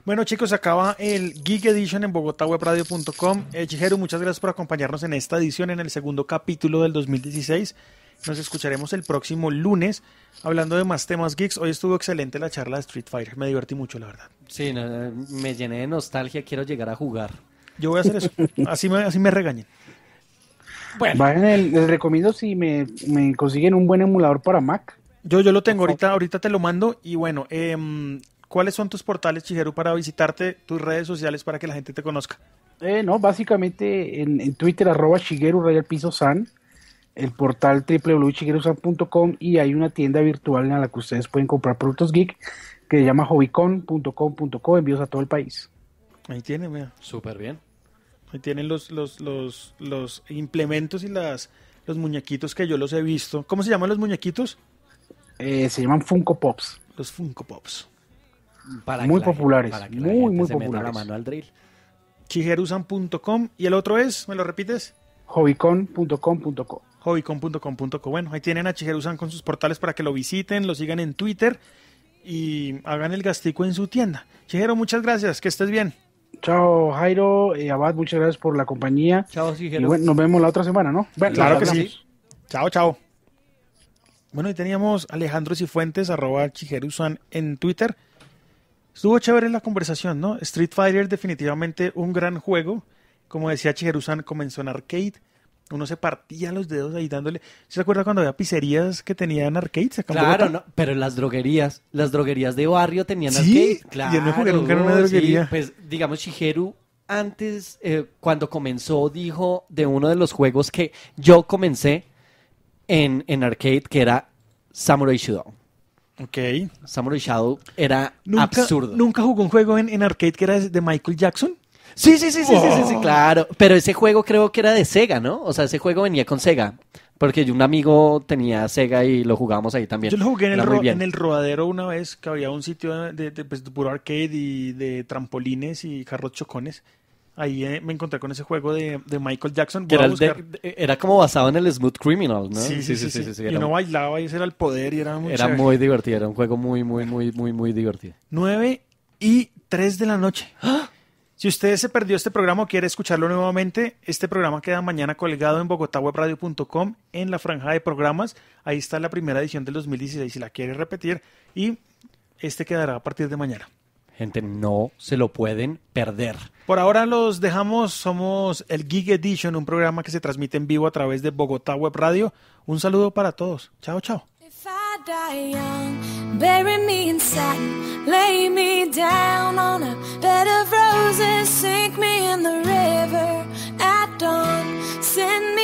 Speaker 2: Bueno, chicos, acaba el Geek Edition en bogotawebradio.com. Shigeru, muchas gracias por acompañarnos en esta edición, en el segundo capítulo del 2016. Nos escucharemos el próximo lunes hablando de más temas geeks. Hoy estuvo excelente la charla de Street Fighter. Me divertí mucho, la verdad.
Speaker 4: Sí, me llené de nostalgia. Quiero llegar a jugar.
Speaker 2: Yo voy a hacer eso. Así me regañen.
Speaker 3: Bueno. Les recomiendo si me consiguen un buen emulador para Mac.
Speaker 2: Yo lo tengo. Ahorita te lo mando. Y bueno, ¿cuáles son tus portales, Shigeru, para visitarte, tus redes sociales para que la gente te conozca?
Speaker 3: No, básicamente en Twitter, @Shigeru_San. El portal www.shigerusan.com y hay una tienda virtual en la que ustedes pueden comprar productos geek que se llama hobbycon.com.co, envíos a todo el país.
Speaker 2: Ahí tienen, mira.
Speaker 4: Súper bien.
Speaker 2: Ahí tienen los implementos y los muñequitos que yo los he visto. ¿Cómo se llaman los muñequitos?
Speaker 3: Se llaman Funko Pops.
Speaker 2: Los Funko Pops.
Speaker 3: Muy populares. Muy populares.
Speaker 4: La mano al drill.
Speaker 2: Shigerusan.com y el otro es, ¿me lo repites?
Speaker 3: hobbycon.com.co.
Speaker 2: hobbycon.com.co. Bueno, ahí tienen a Shigeru-san con sus portales para que lo visiten, lo sigan en Twitter y hagan el gastico en su tienda. Shigeru, muchas gracias, que estés bien.
Speaker 3: Chao, Jairo, Abad, muchas gracias por la compañía.
Speaker 4: Chao, Shigeru.
Speaker 3: Y bueno, nos vemos la otra semana, ¿no?
Speaker 2: Bueno, claro que sí. Chao. Bueno, y teníamos Alejandro Cifuentes, @Shigeru-san en Twitter. Estuvo chévere la conversación, ¿no? Street Fighter definitivamente un gran juego. Como decía Shigeru-san, comenzó en arcade. Uno se partía los dedos ahí dándole. ¿Se acuerda cuando había pizzerías que tenían arcades?
Speaker 4: Claro, no, pero las droguerías de barrio tenían
Speaker 2: ¿sí?
Speaker 4: arcade. Claro,
Speaker 2: yo no jugué nunca en una droguería.
Speaker 4: Sí, pues digamos Shigeru antes, cuando comenzó, dijo de uno de los juegos que yo comencé en arcade, que era Samurai Shodown.
Speaker 2: Ok.
Speaker 4: Samurai Shodown era absurdo.
Speaker 2: ¿Nunca jugó un juego en arcade que era de Michael Jackson?
Speaker 4: Sí, claro. Pero ese juego creo que era de Sega, ¿no? O sea, ese juego venía con Sega. Porque un amigo tenía Sega y lo jugábamos ahí también.
Speaker 2: Yo lo jugué en el Rodadero una vez, que había un sitio de puro arcade y de trampolines y carros chocones. Ahí me encontré con ese juego de Michael Jackson.
Speaker 4: Que era como basado en el Smooth Criminal, ¿no?
Speaker 2: Sí. Y uno bailaba y ese era el poder y era muy chévere.
Speaker 4: Muy divertido, era un juego muy divertido.
Speaker 2: 9:03 de la noche. ¡Ah! Si usted se perdió este programa o quiere escucharlo nuevamente, este programa queda mañana colgado en bogotawebradio.com en la franja de programas. Ahí está la primera edición del 2016 si la quiere repetir. Y este quedará a partir de mañana.
Speaker 4: Gente, no se lo pueden perder.
Speaker 2: Por ahora los dejamos. Somos el Geek Edition, un programa que se transmite en vivo a través de Bogotá Web Radio. Un saludo para todos. Chao.
Speaker 5: If I die young, bury me in satin, lay me down on a bed of roses, sink me in the river at dawn, send me